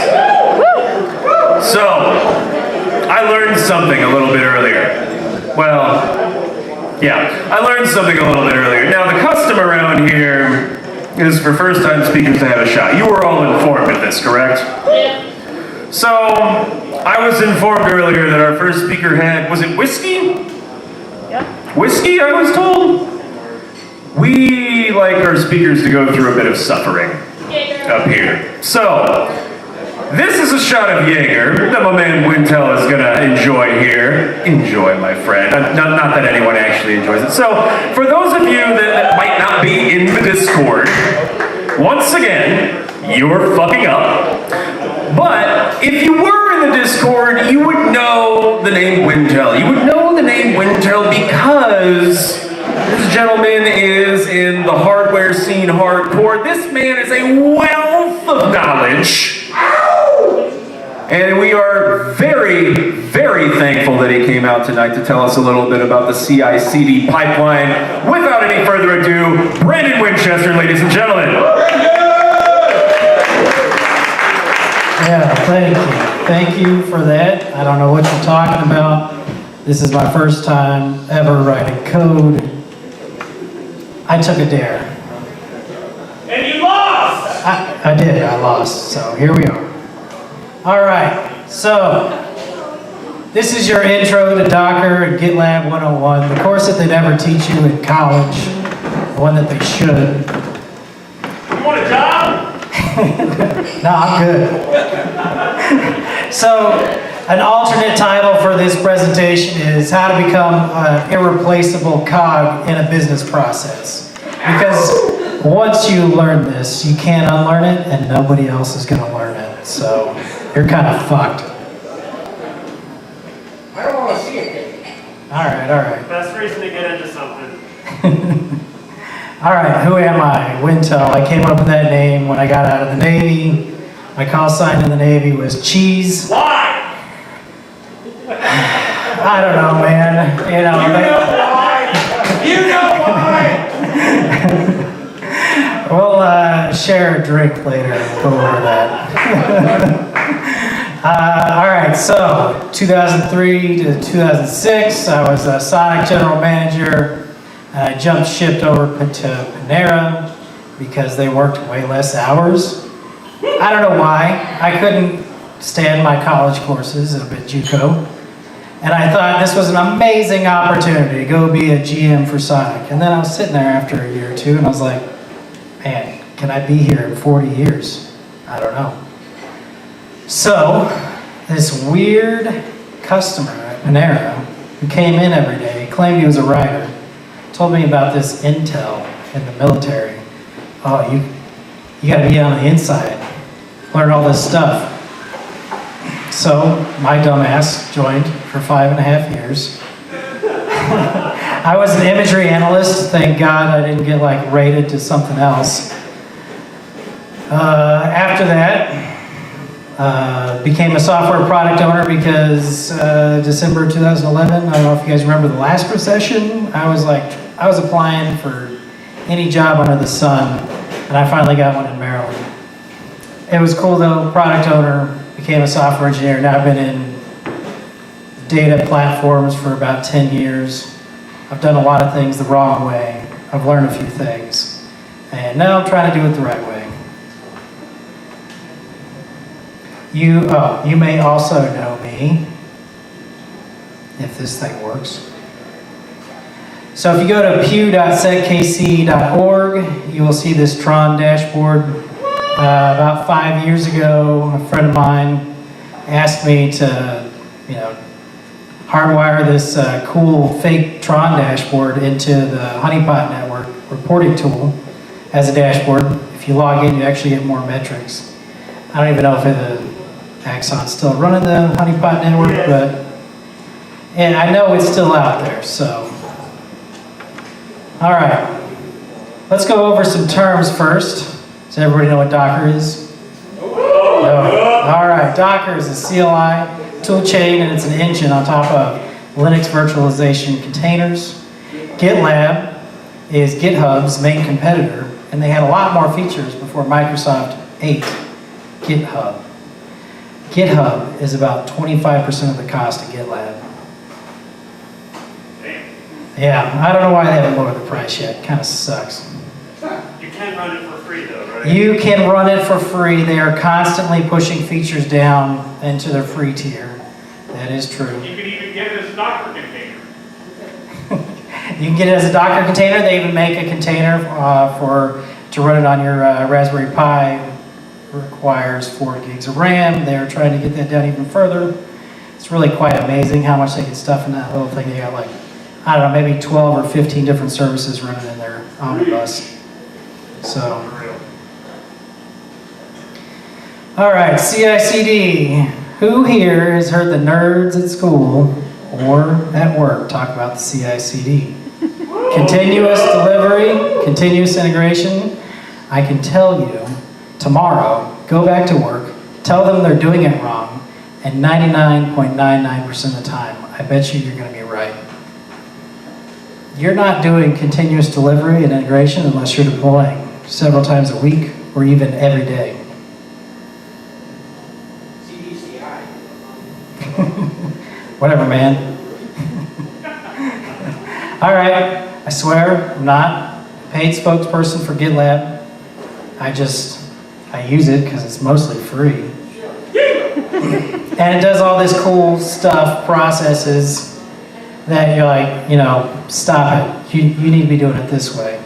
So, I learned something a little bit earlier. Well, yeah, I learned something a little bit earlier. Now, the custom around here is for first-time speakers to have a shot. You were all informed of this, correct? Yeah. So, I was informed earlier that our first speaker had, was it whiskey? Yeah. Whiskey, I was told? We like our speakers to go through a bit of suffering up here. So, this is a shot of Jaeger that my man Wintel is gonna enjoy here. Enjoy, my friend. Not that anyone actually enjoys it. So, for those of you that might not be in the Discord, once again, you're fucking up. But if you were in the Discord, you would know the name Wintel. You would know the name Wintel because this gentleman is in the hardware scene hardcore. This man is a wealth of knowledge. And we are very, very thankful that he came out tonight to tell us a little bit about the CI/CD pipeline. Without any further ado, Brandon Winchester, ladies and gentlemen. Yeah, thank you. Thank you for that. I don't know what you're talking about. This is my first time ever writing code. I took a dare. And you lost! I did, I lost, so here we are. All right, so this is your intro to Docker and Gitlab 101, the course that they never teach you in college, the one that they should. You want a job? No, I'm good. So, an alternate title for this presentation is How to Become an Irreplaceable Cog in a Business Process. Because once you learn this, you can't unlearn it, and nobody else is going to learn it. So, you're kind of fucked. I don't want to see it. All right. Best reason to get into something. All right, who am I? Wintel. I came up with that name when I got out of the Navy. My call sign in the Navy was Cheese. Why? I don't know, man. You know why. We'll share a drink later and go over that. All right, so 2003 to 2006, I was a Sonic general manager. I jumped ship over to Panera because they worked way less hours. I don't know why. I couldn't stand my college courses up at JUCO. And I thought this was an amazing opportunity to go be a GM for Sonic. And then I was sitting there after a year or two and I was like, man, can I be here in 40 years? I don't know. So, this weird customer at Panera who came in every day, claimed he was a writer, told me about this intel in the military. Oh, you gotta be on the inside, learn all this stuff. So my dumbass joined for 5.5 years. I was an imagery analyst. Thank God I didn't get like rated to something else. After that, became a software product owner because December 2011, I don't know if you guys remember the last recession, I was applying for any job under the sun, and I finally got one in Maryland. It was cool though, product owner, became a software engineer. Now I've been in data platforms for about 10 years. I've done a lot of things the wrong way. I've learned a few things. And now I'm trying to do it the right way. You may also know me, if this thing works. So if you go to pew.seckc.org, you will see this Tron dashboard. About 5 years ago, a friend of mine asked me to, hardwire this cool fake Tron dashboard into the Honeypot network reporting tool as a dashboard. If you log in, you actually get more metrics. I don't even know if the Axon's still running the Honeypot network, and I know it's still out there, so. All right, let's go over some terms first. Does everybody know what Docker is? No. All right, Docker is a CLI tool chain, and it's an engine on top of Linux virtualization containers. GitLab is GitHub's main competitor, and they had a lot more features before Microsoft ate GitHub. GitHub is about 25% of the cost of GitLab. Yeah, I don't know why they haven't lowered the price yet. Kind of sucks. You can run it for free though, right? You can run it for free. They are constantly pushing features down into their free tier. That is true. You can even get it as a Docker container. You can get it as a Docker container. They even make a container to run it on your Raspberry Pi. Requires 4 gigs of RAM. They're trying to get that down even further. It's really quite amazing how much they can stuff in that little thing. They got like, I don't know, maybe 12 or 15 different services running in their omnibus. So, all right, CI/CD. Who here has heard the nerds at school or at work talk about the CI/CD? Continuous delivery, continuous integration. I can tell you, tomorrow, go back to work, tell them they're doing it wrong, and 99.99% of the time, I bet you you're going to be right. You're not doing continuous delivery and integration unless you're deploying several times a week or even every day. CDCI. Whatever, man. All right, I swear I'm not a paid spokesperson for GitLab. I use it because it's mostly free. And it does all this cool stuff, processes that you're like, stop it. You need to be doing it this way.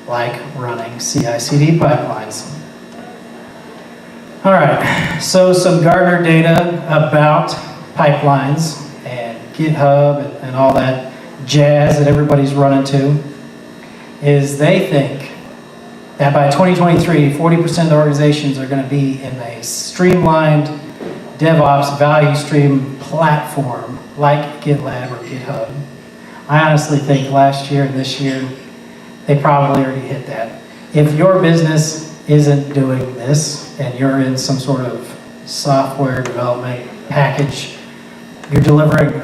Like running CI/CD pipelines. All right, so some Gartner data about pipelines and GitHub and all that jazz that everybody's running to is they think that by 2023, 40% of the organizations are going to be in a streamlined DevOps value stream platform like GitLab or GitHub. I honestly think last year and this year, they probably already hit that. If your business isn't doing this and you're in some sort of software development package, you're delivering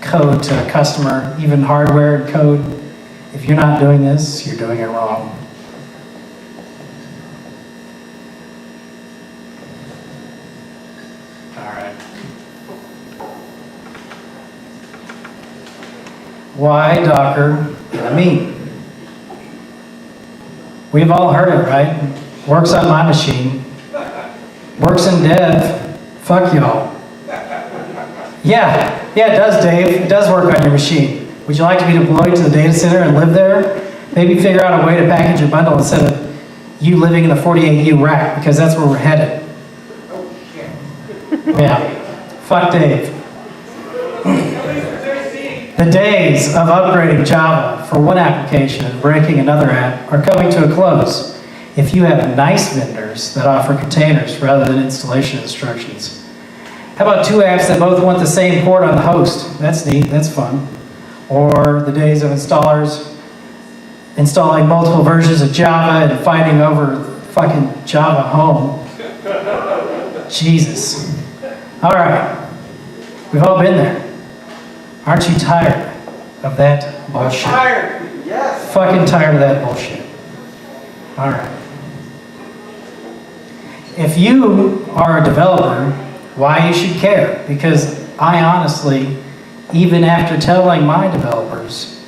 code to a customer, even hardware and code. If you're not doing this, you're doing it wrong. Why Docker in a meme? We've all heard it, right? Works on my machine. Works in dev. Fuck y'all. Yeah, it does, Dave. It does work on your machine. Would you like to be deployed to the data center and live there? Maybe figure out a way to package your bundle instead of you living in the 48U rack, because that's where we're headed. Yeah. Fuck Dave. The days of upgrading Java for one application and breaking another app are coming to a close. If you have nice vendors that offer containers rather than installation instructions. How about 2 apps that both want the same port on the host? That's neat, that's fun. Or the days of installers installing multiple versions of Java and fighting over fucking Java home. Jesus. All right, we've all been there. Aren't you tired of that bullshit? I'm tired. Yes. Fucking tired of that bullshit. All right. If you are a developer, why you should care? Because I honestly, even after telling my developers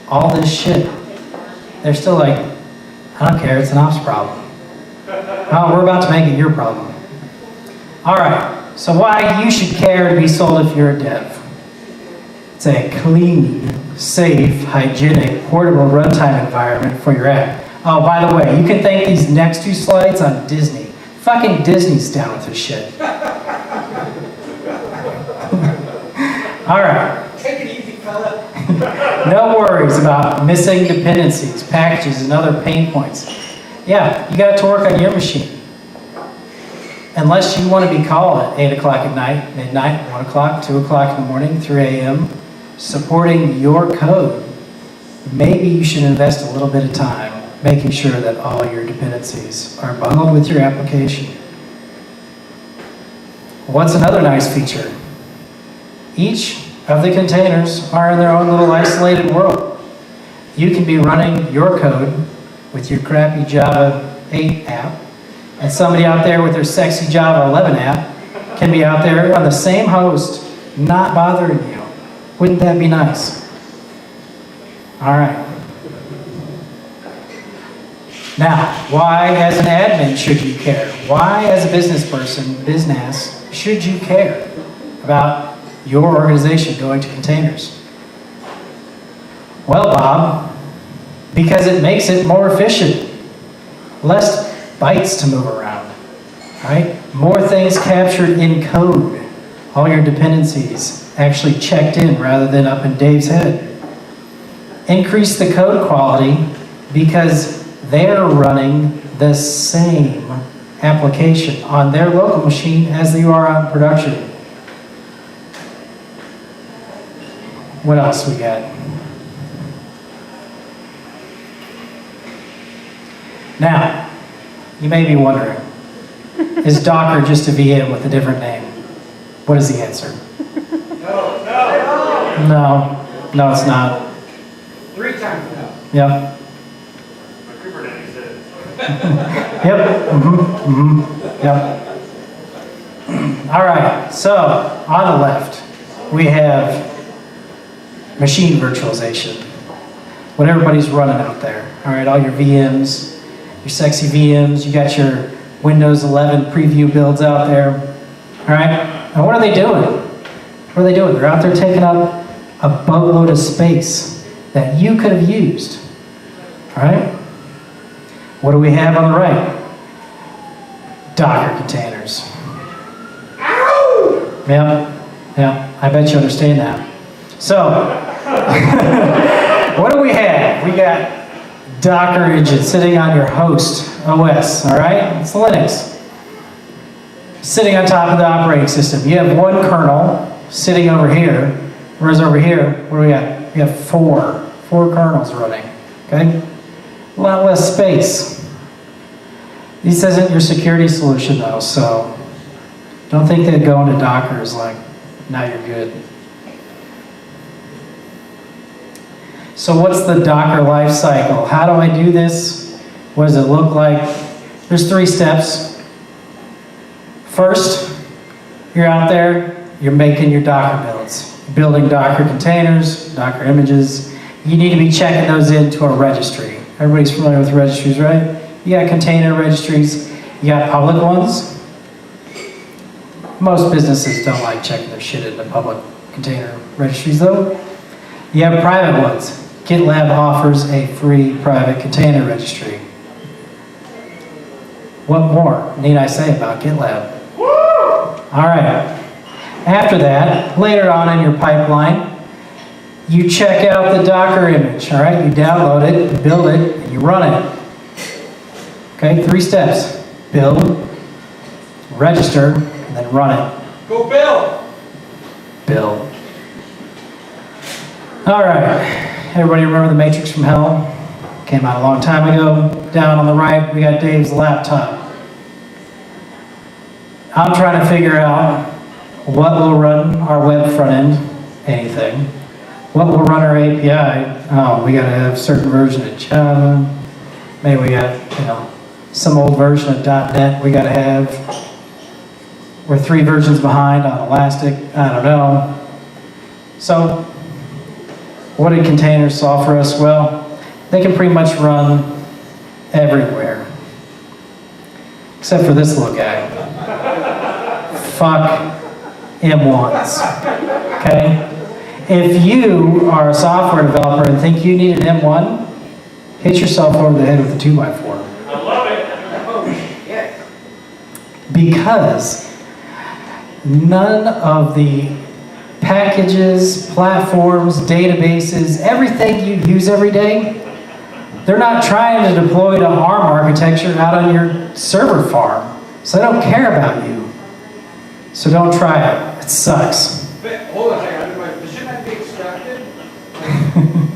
all this shit, they're still like, I don't care, it's an ops problem. Oh, we're about to make it your problem. All right, so why you should care to be sold if you're a dev? It's a clean, safe, hygienic, portable runtime environment for your app. Oh, by the way, you can thank these next 2 slides on Disney. Fucking Disney's down with this shit. All right. Take it easy, fella. No worries about missing dependencies, packages, and other pain points. Yeah, you got it to work on your machine. Unless you want to be called at 8 o'clock at night, midnight, 1 o'clock, 2 o'clock in the morning, 3 a.m., supporting your code, maybe you should invest a little bit of time making sure that all your dependencies are bundled with your application. What's another nice feature? Each of the containers are in their own little isolated world. you can be running your code with your crappy Java 8 app, and somebody out there with their sexy Java 11 app can be out there on the same host, not bothering you. Wouldn't that be nice? All right. Now, why as an admin should you care? Why as a business person, business, should you care about your organization going to containers? Well, Bob, because it makes it more efficient. Less bytes to move around, right? More things captured in code. All your dependencies actually checked in rather than up in Dave's head. Increase the code quality because they're running the same application on their local machine as you are on production. What else we got? Now, you may be wondering, is Docker just a VM with a different name? What is the answer? No, it's not. 3 times no. Yep. Kubernetes is. Yep. Yep. All right. So on the left, we have machine virtualization. What everybody's running out there. All right. All your VMs, your sexy VMs. You got your Windows 11 preview builds out there. All right. And what are they doing? What are they doing? They're out there taking up a boatload of space that you could have used. All right. What do we have on the right? Docker containers. Ow! Yeah, I bet you understand that. So, what do we have? We got Docker engine sitting on your host OS, all right? It's Linux. Sitting on top of the operating system. You have one kernel sitting over here, whereas over here, what do we got? We have four kernels running, okay? A lot less space. This isn't your security solution though, so don't think that going to Docker is like, now you're good. So what's the Docker life cycle? How do I do this? What does it look like? There's 3 steps. First, you're out there, you're making your Docker builds. Building Docker containers, Docker images. You need to be checking those into a registry. Everybody's familiar with registries, right? You got container registries, you got public ones. Most businesses don't like checking their shit into public container registries though. You have private ones. GitLab offers a free private container registry. What more need I say about GitLab? Woo! All right. After that, later on in your pipeline, you check out the Docker image, all right? You download it, you build it, and you run it. Okay, 3 steps. Build, register, and then run it. Go build! Build. All right. Everybody remember The Matrix from Hell? Came out a long time ago. Down on the right, we got Dave's laptop. I'm trying to figure out what will run our web front end, anything. What will run our API? Oh, we got to have a certain version of Java. Maybe we got, some old version of .NET we got to have. We're 3 versions behind on Elastic. I don't know. So, what did containers solve for us? Well, they can pretty much run everywhere. Except for this little guy. Fuck M1s. Okay? If you are a software developer and think you need an M1, hit yourself over the head with a 2x4. I love it. Because none of the packages, platforms, databases, everything you use every day, they're not trying to deploy to ARM architecture out on your server farm. So they don't care about you. So don't try it. It sucks. But, hold on a second, shouldn't that be extracted?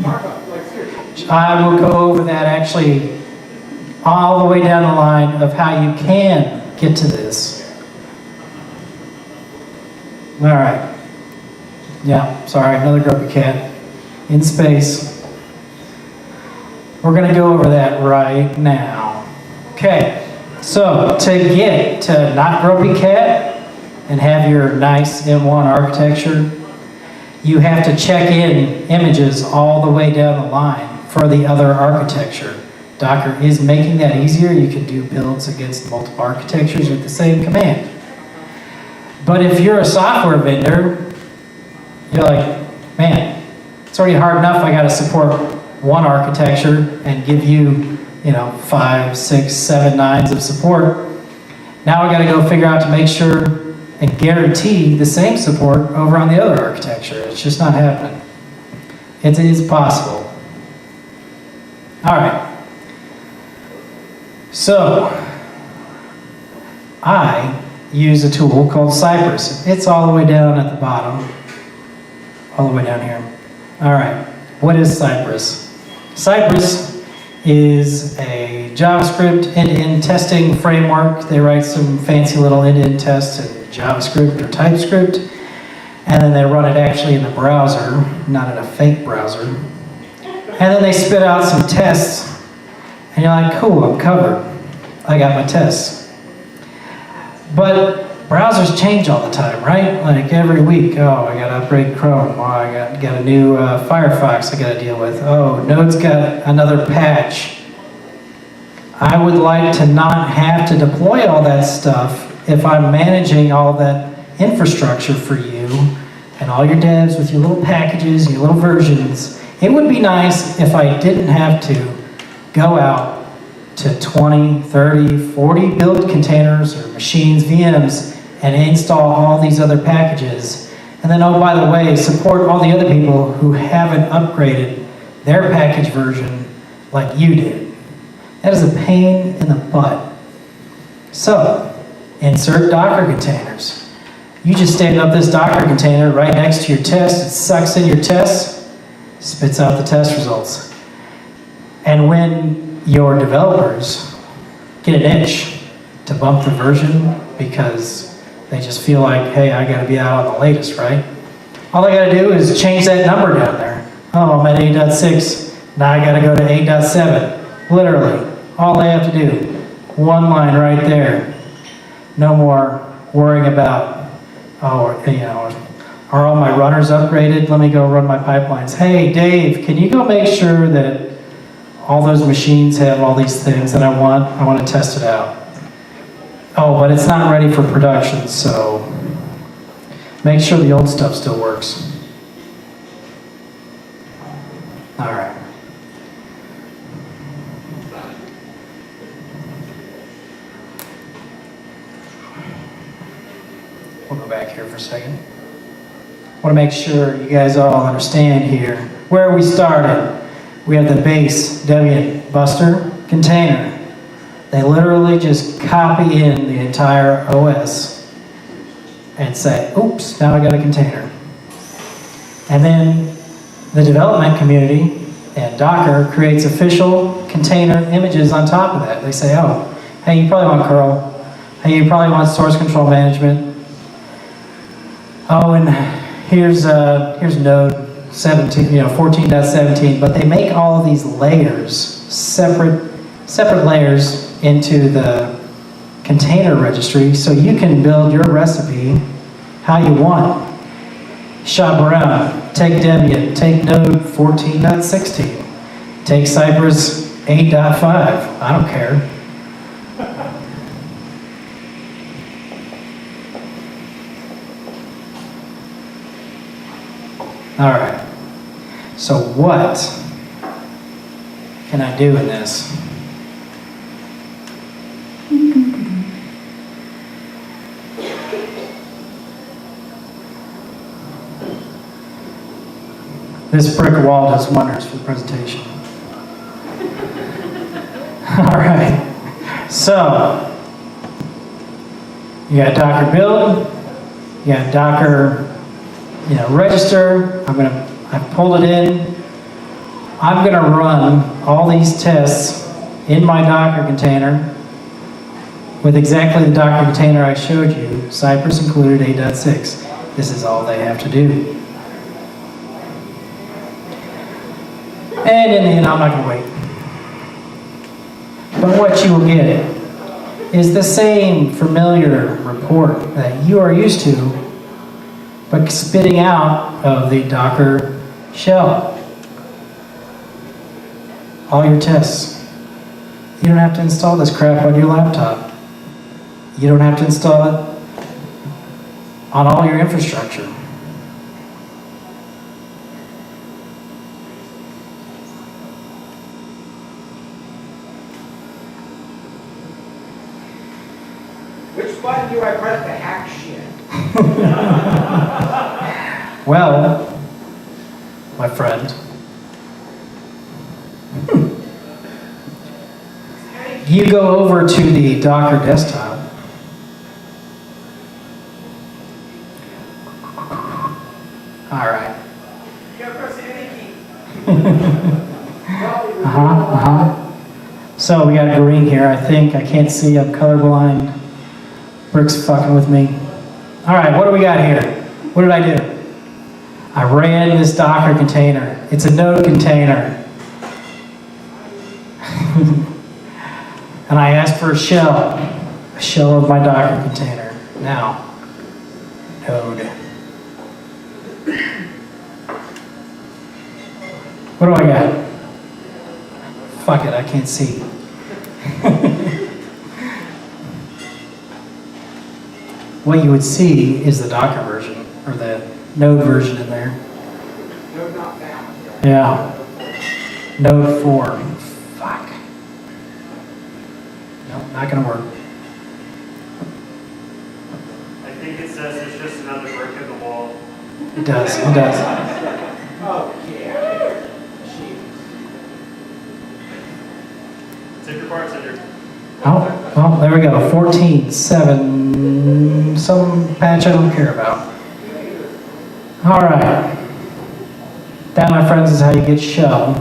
Talk about, seriously. I will go over that actually all the way down the line of how you can get to this. All right. Yeah, sorry, another grumpy cat in space. We're going to go over that right now. Okay, so to get to not Grumpy Cat and have your nice M1 architecture, you have to check in images all the way down the line for the other architecture. Docker is making that easier. You can do builds against multiple architectures with the same command. But if you're a software vendor, you're like, man, it's already hard enough I got to support one architecture and give you, 5, 6, 7 nines of support. Now I got to go figure out to make sure and guarantee the same support over on the other architecture. It's just not happening. It is possible. All right. So, I use a tool called Cypress. It's all the way down at the bottom. All the way down here. All right. What is Cypress? Cypress is a JavaScript end-to-end testing framework. They write some fancy little end-to-end tests in JavaScript or TypeScript, and then they run it actually in the browser, not in a fake browser. And then they spit out some tests, and you're like, cool, I'm covered. I got my tests. But browsers change all the time, right? Like every week, oh, I gotta upgrade Chrome. Oh, I got a new Firefox I gotta deal with. Oh, Node's got another patch. I would like to not have to deploy all that stuff if I'm managing all that infrastructure for you and all your devs with your little packages, your little versions. It would be nice if I didn't have to go out to 20, 30, 40 build containers or machines, VMs, and install all these other packages. And then, oh, by the way, support all the other people who haven't upgraded their package version like you did. That is a pain in the butt. So, insert Docker containers. You just stand up this Docker container right next to your test. It sucks in your tests, spits out the test results. And when your developers get an itch to bump the version because they just feel like, hey, I gotta be out on the latest, right? All I gotta do is change that number down there. Oh, I'm at 8.6. Now I gotta go to 8.7. Literally, all I have to do, one line right there. No more worrying about, are all my runners upgraded? Let me go run my pipelines. Hey, Dave, can you go make sure that all those machines have all these things that I want? I want to test it out. Oh, but it's not ready for production, so make sure the old stuff still works. All right. We'll go back here for a second. I want to make sure you guys all understand here where we started. We have the base Debian Buster container. They literally just copy in the entire OS and say, oops, now I got a container. And then the development community and Docker creates official container images on top of that. They say, oh, hey, you probably want curl. Hey, you probably want source control management. Oh, and here's Node 17, 14.17, but they make all of these layers, separate layers into the container registry so you can build your recipe how you want. Shop around, take Debian, take Node 14.16, take Cypress 8.5, I don't care. All right, so what can I do in this? This brick wall does wonders for the presentation. All right, so you got Docker build, you got Docker register. I've pulled it in. I'm gonna run all these tests in my Docker container with exactly the Docker container I showed you, Cypress included 8.6. This is all they have to do. And in the end, I'm not gonna wait. But what you will get is the same familiar report that you are used to, but spitting out of the Docker shell. All your tests. You don't have to install this crap on your laptop. You don't have to install it on all your infrastructure. Which button do I press to hack shit? Well, my friend, you go over to the Docker desktop. All right. You gotta press the any key. So we got green here, I think. I can't see, I'm colorblind. Brick's fucking with me. All right, what do we got here? What did I do? I ran this Docker container. It's a node container. And I asked for a shell of my Docker container. Now, node. What do I got? Fuck it, I can't see. What you would see is the Docker version, or the node version in there. Node not found. Yeah. Node 4. Fuck. Nope, not gonna work. I think it says it's just another brick in the wall. It does, it does. Oh, yeah. Take your parts in here. Oh, well, there we go. 14.7. Some patch I don't care about. All right. That, my friends, is how you get shell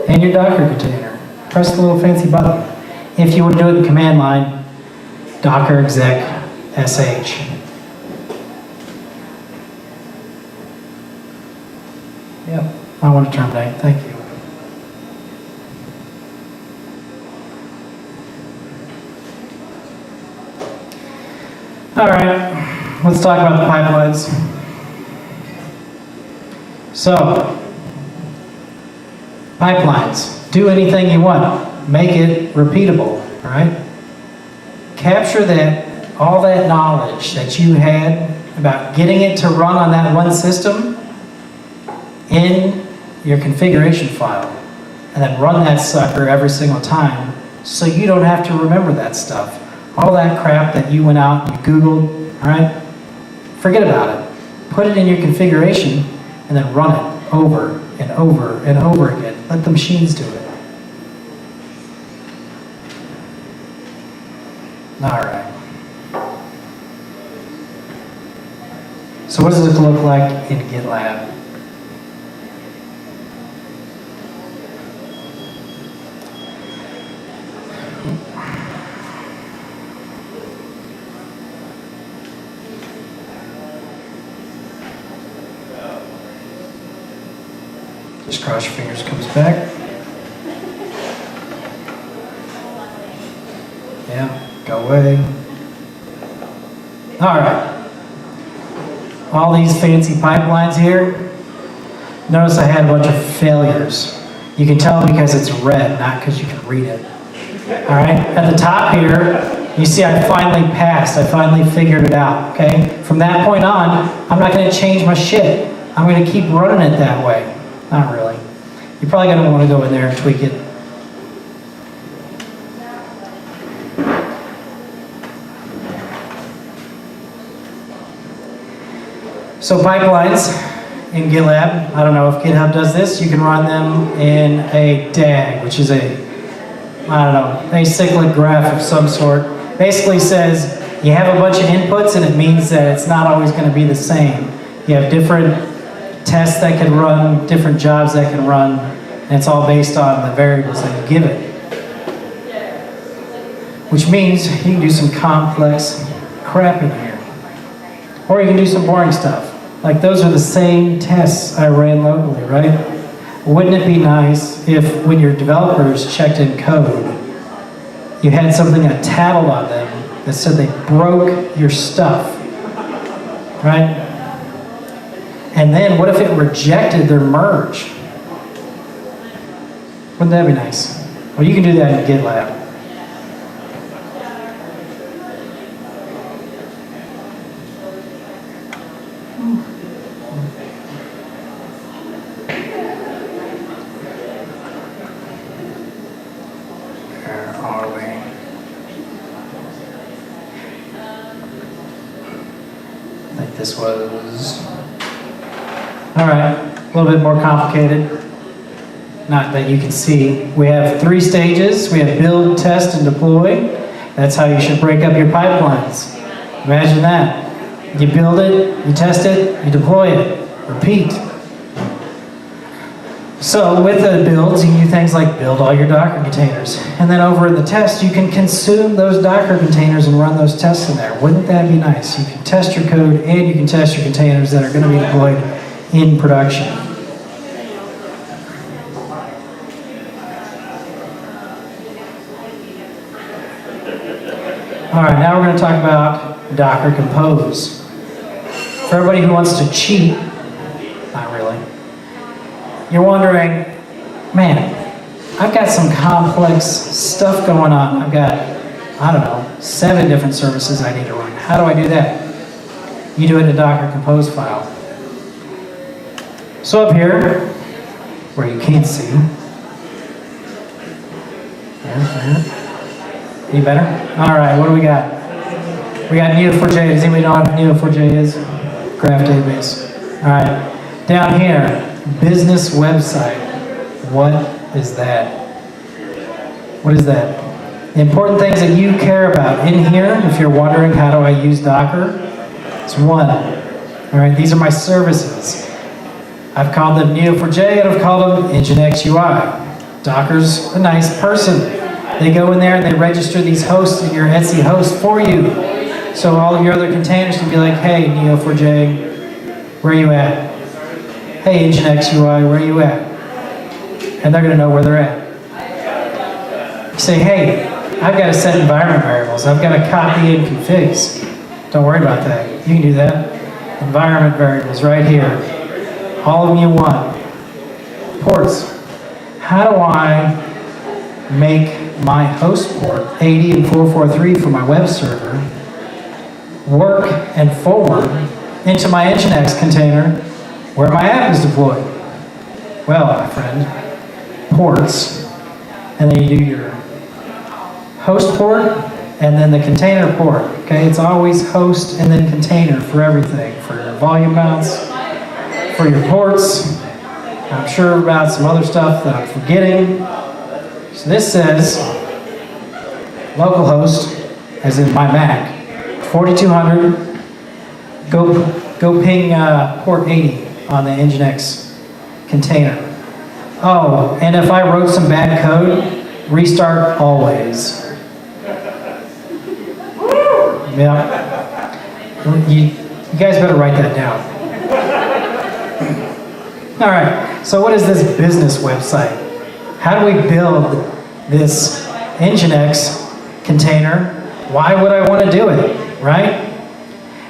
and your Docker container. Press the little fancy button. If you want to do it in the command line, docker exec sh. Yep, I want to terminate. Thank you. All right, let's talk about the pipelines. So, pipelines, do anything you want. Make it repeatable, all right? Capture all that knowledge that you had about getting it to run on that one system in your configuration file, and then run that sucker every single time so you don't have to remember that stuff. All that crap that you went out and you Googled, all right? Forget about it. Put it in your configuration and then run it over and over and over again. Let the machines do it. All right. So what does it look like in GitLab? Just cross your fingers, comes back. Yeah, go away. All right. All these fancy pipelines here. Notice I had a bunch of failures. You can tell because it's red, not because you can read it. All right, at the top here, you see I finally passed. I finally figured it out, okay? From that point on, I'm not gonna change my shit. I'm gonna keep running it that way. Not really. You're probably going to want to go in there and tweak it. So pipelines in GitLab, I don't know if GitHub does this, you can run them in a DAG, which is a cyclic graph of some sort. Basically says you have a bunch of inputs and it means that it's not always going to be the same. You have different tests that can run, different jobs that can run, and it's all based on the variables that you give it. Which means you can do some complex crap in here. Or you can do some boring stuff. Like those are the same tests I ran locally, right? Wouldn't it be nice if when your developers checked in code, you had something that tattled on them that said they broke your stuff, right? And then what if it rejected their merge? Wouldn't that be nice? Well, you can do that in GitLab. Where are we? I think this was... All right, a little bit more complicated. Not that you can see. We have 3 stages. We have build, test, and deploy. That's how you should break up your pipelines. Imagine that. You build it, you test it, you deploy it. Repeat. So with the builds, you can do things like build all your Docker containers. And then over in the test, you can consume those Docker containers and run those tests in there. Wouldn't that be nice? You can test your code and you can test your containers that are going to be deployed in production. All right, now we're going to talk about Docker Compose. For everybody who wants to cheat, not really, you're wondering, man, I've got some complex stuff going on. I've got, I don't know, 7 different services I need to run. How do I do that? You do it in a Docker Compose file. So up here, where you can't see, any better? All right, what do we got? We got Neo4j. Does anybody know what Neo4j is? Graph database. All right, down here, business website. What is that? What is that? The important things that you care about in here, if you're wondering how do I use Docker, it's 1. All right, these are my services. I've called them Neo4j and I've called them Nginx UI. Docker's a nice person. They go in there and they register these hosts in your Etsy host for you. So all of your other containers can be like, hey, Neo4j, where are you at? Hey, Nginx UI, where are you at? And they're going to know where they're at. You say, hey, I've got to set environment variables. I've got to copy in configs. Don't worry about that. You can do that. Environment variables right here. All of them you want. Ports. How do I make my host port 80 and 443 for my web server work and forward into my Nginx container where my app is deployed? Well, my friend, ports, and then you do your host port and then the container port. Okay, it's always host and then container for everything, for your volume mounts, for your ports. I'm sure about some other stuff that I'm forgetting. So this says localhost, as in my Mac, 4200. Go ping port 80 on the Nginx container. Oh, and if I wrote some bad code, restart always. Yeah. You guys better write that down. All right, so what is this business website? How do we build this Nginx container? Why would I want to do it, right?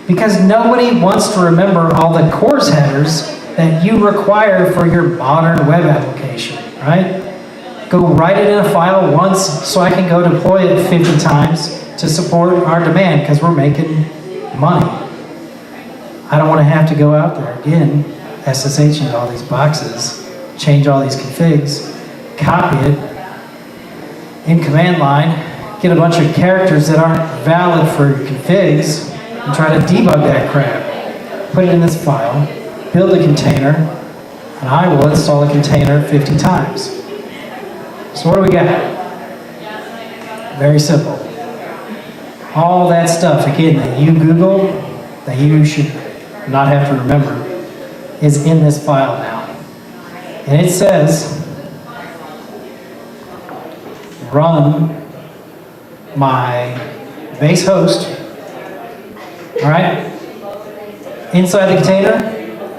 Because nobody wants to remember all the CORS headers that you require for your modern web application, right? Go write it in a file once so I can go deploy it 50 times to support our demand because we're making money. I don't want to have to go out there again, SSH into all these boxes, change all these configs, copy it in command line, get a bunch of characters that aren't valid for configs, and try to debug that crap. Put it in this file, build a container, and I will install a container 50 times. So what do we got? Very simple. All that stuff, again, that you Google, that you should not have to remember, is in this file now. And it says, run my base host, all right? Inside the container,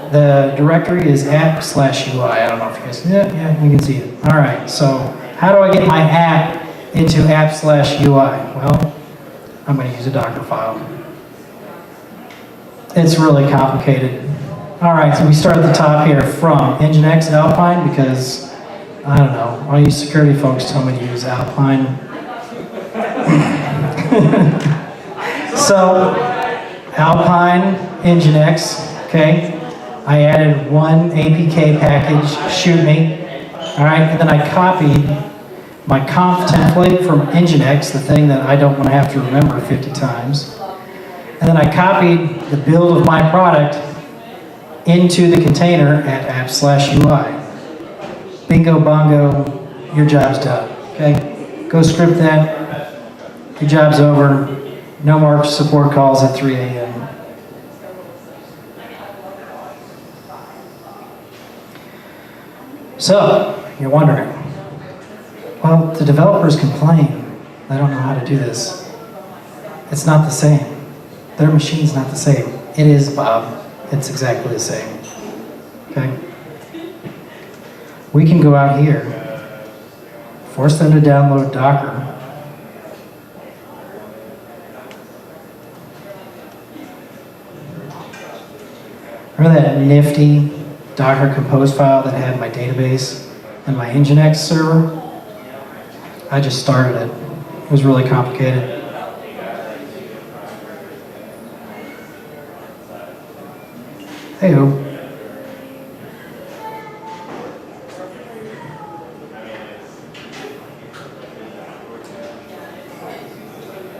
the directory is app/UI. I don't know if you guys, yeah, you can see it. All right, so how do I get my app into app/UI? Well, I'm going to use a Docker file. It's really complicated. All right, so we start at the top here from Nginx Alpine because, I don't know, all you security folks tell me to use Alpine. So, Alpine, Nginx, okay? I added one APK package, shoot me. All right, and then I copied my conf template from Nginx, the thing that I don't want to have to remember 50 times. And then I copied the build of my product into the container at app/UI. Bingo bongo, your job's done, okay? Go script that, your job's over. No more support calls at 3 a.m. So, you're wondering, well, the developers complain they don't know how to do this. It's not the same. Their machine's not the same. It is, Bob. It's exactly the same. Okay? We can go out here, force them to download Docker. Remember that nifty Docker compose file that had my database and my Nginx server? I just started it. It was really complicated. Hey-o.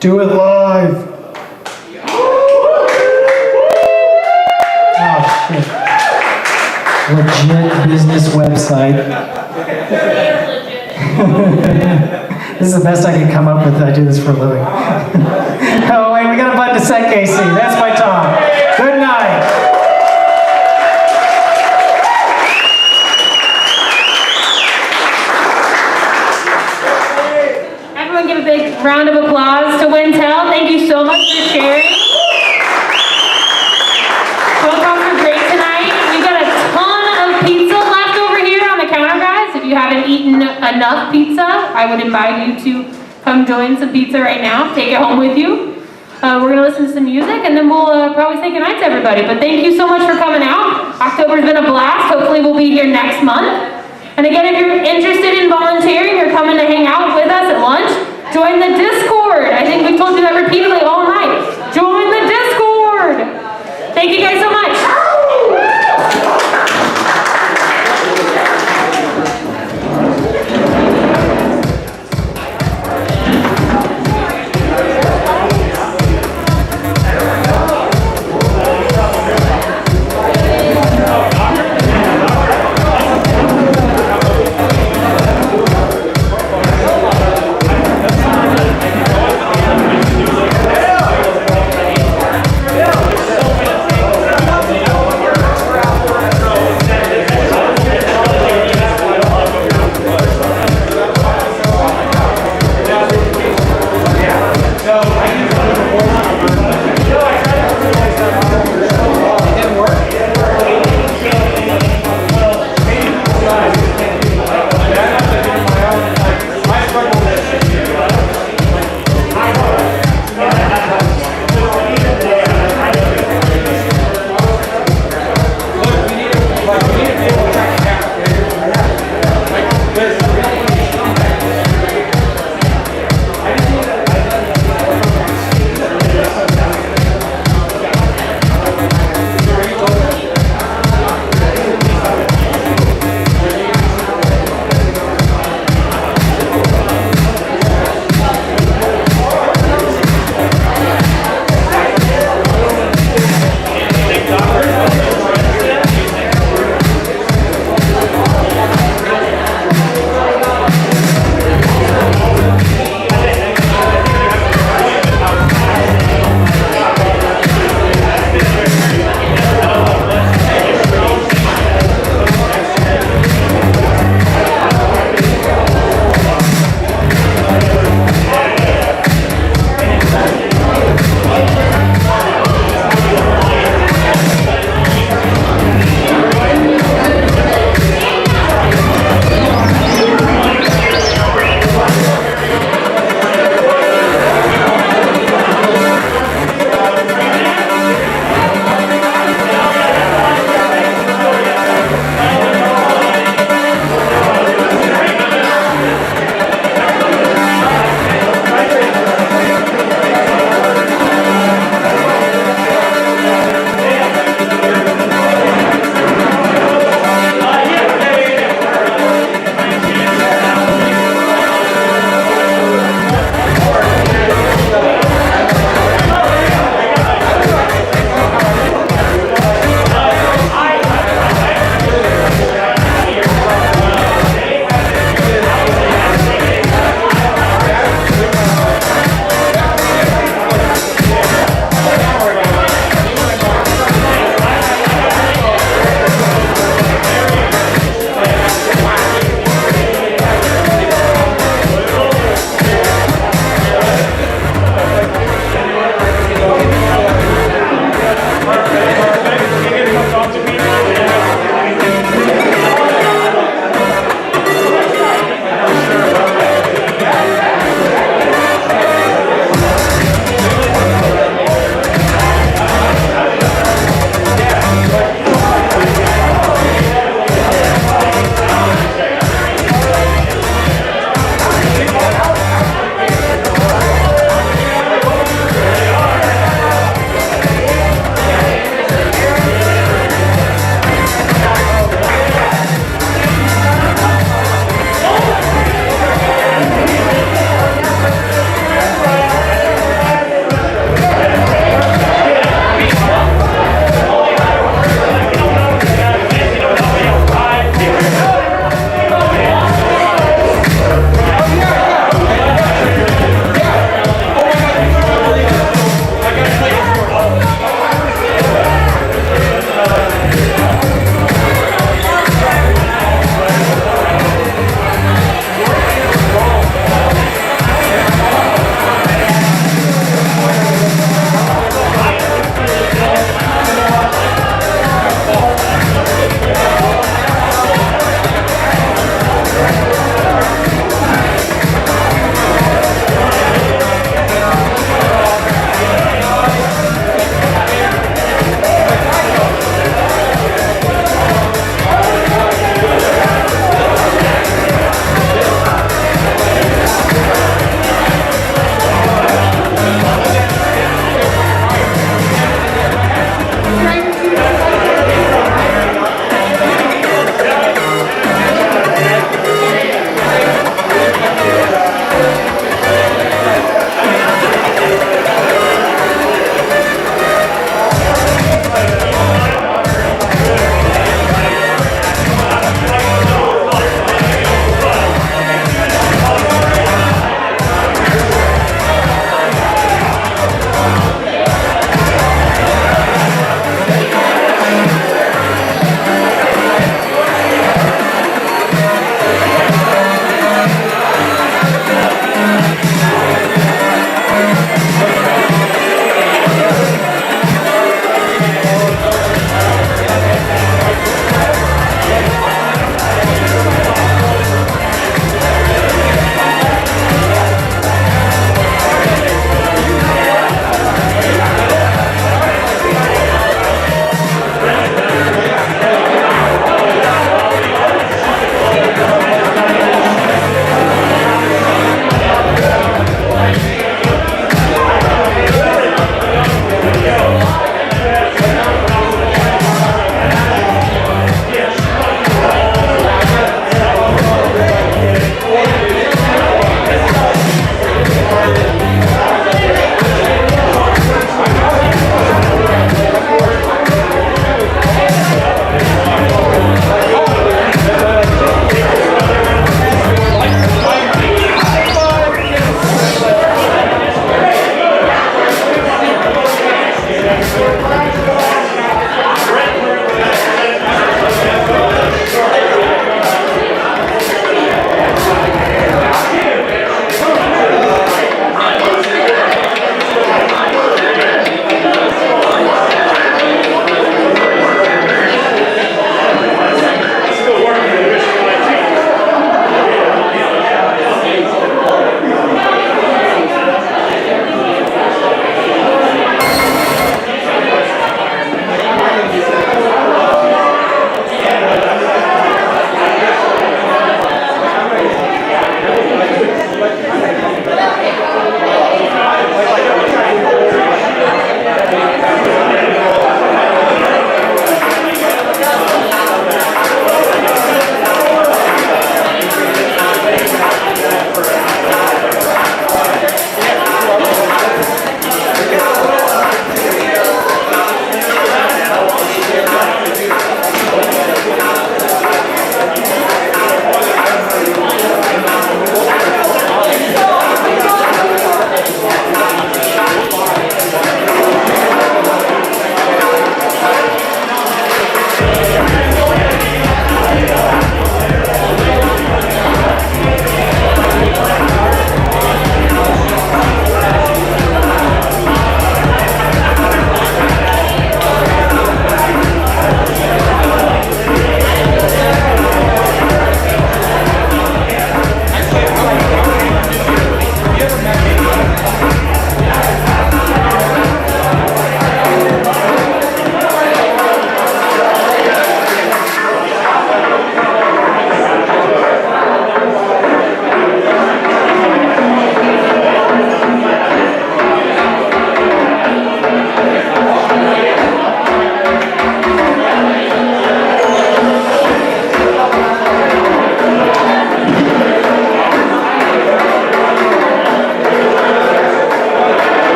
Do it live. Oh, shit. Legit business website. This is the best I can come up with. I do this for a living. Oh, wait, we got a button to SecKC. That's my Tom. Good night. Everyone give a big round of applause to Wintel. Thank you so much for sharing. Phone calls were great tonight. We've got a ton of pizza left over here on the counter, guys. If you haven't eaten enough pizza, I would invite you to come join some pizza right now. Take it home with you. We're going to listen to some music, and then we'll probably say goodnight to everybody. But thank you so much for coming out. October's been a blast. Hopefully we'll be here next month. And again, if you're interested in volunteering or coming to hang out with us at lunch, join the Discord. I think we've told you that repeatedly all night. Join the Discord. Thank you guys so much.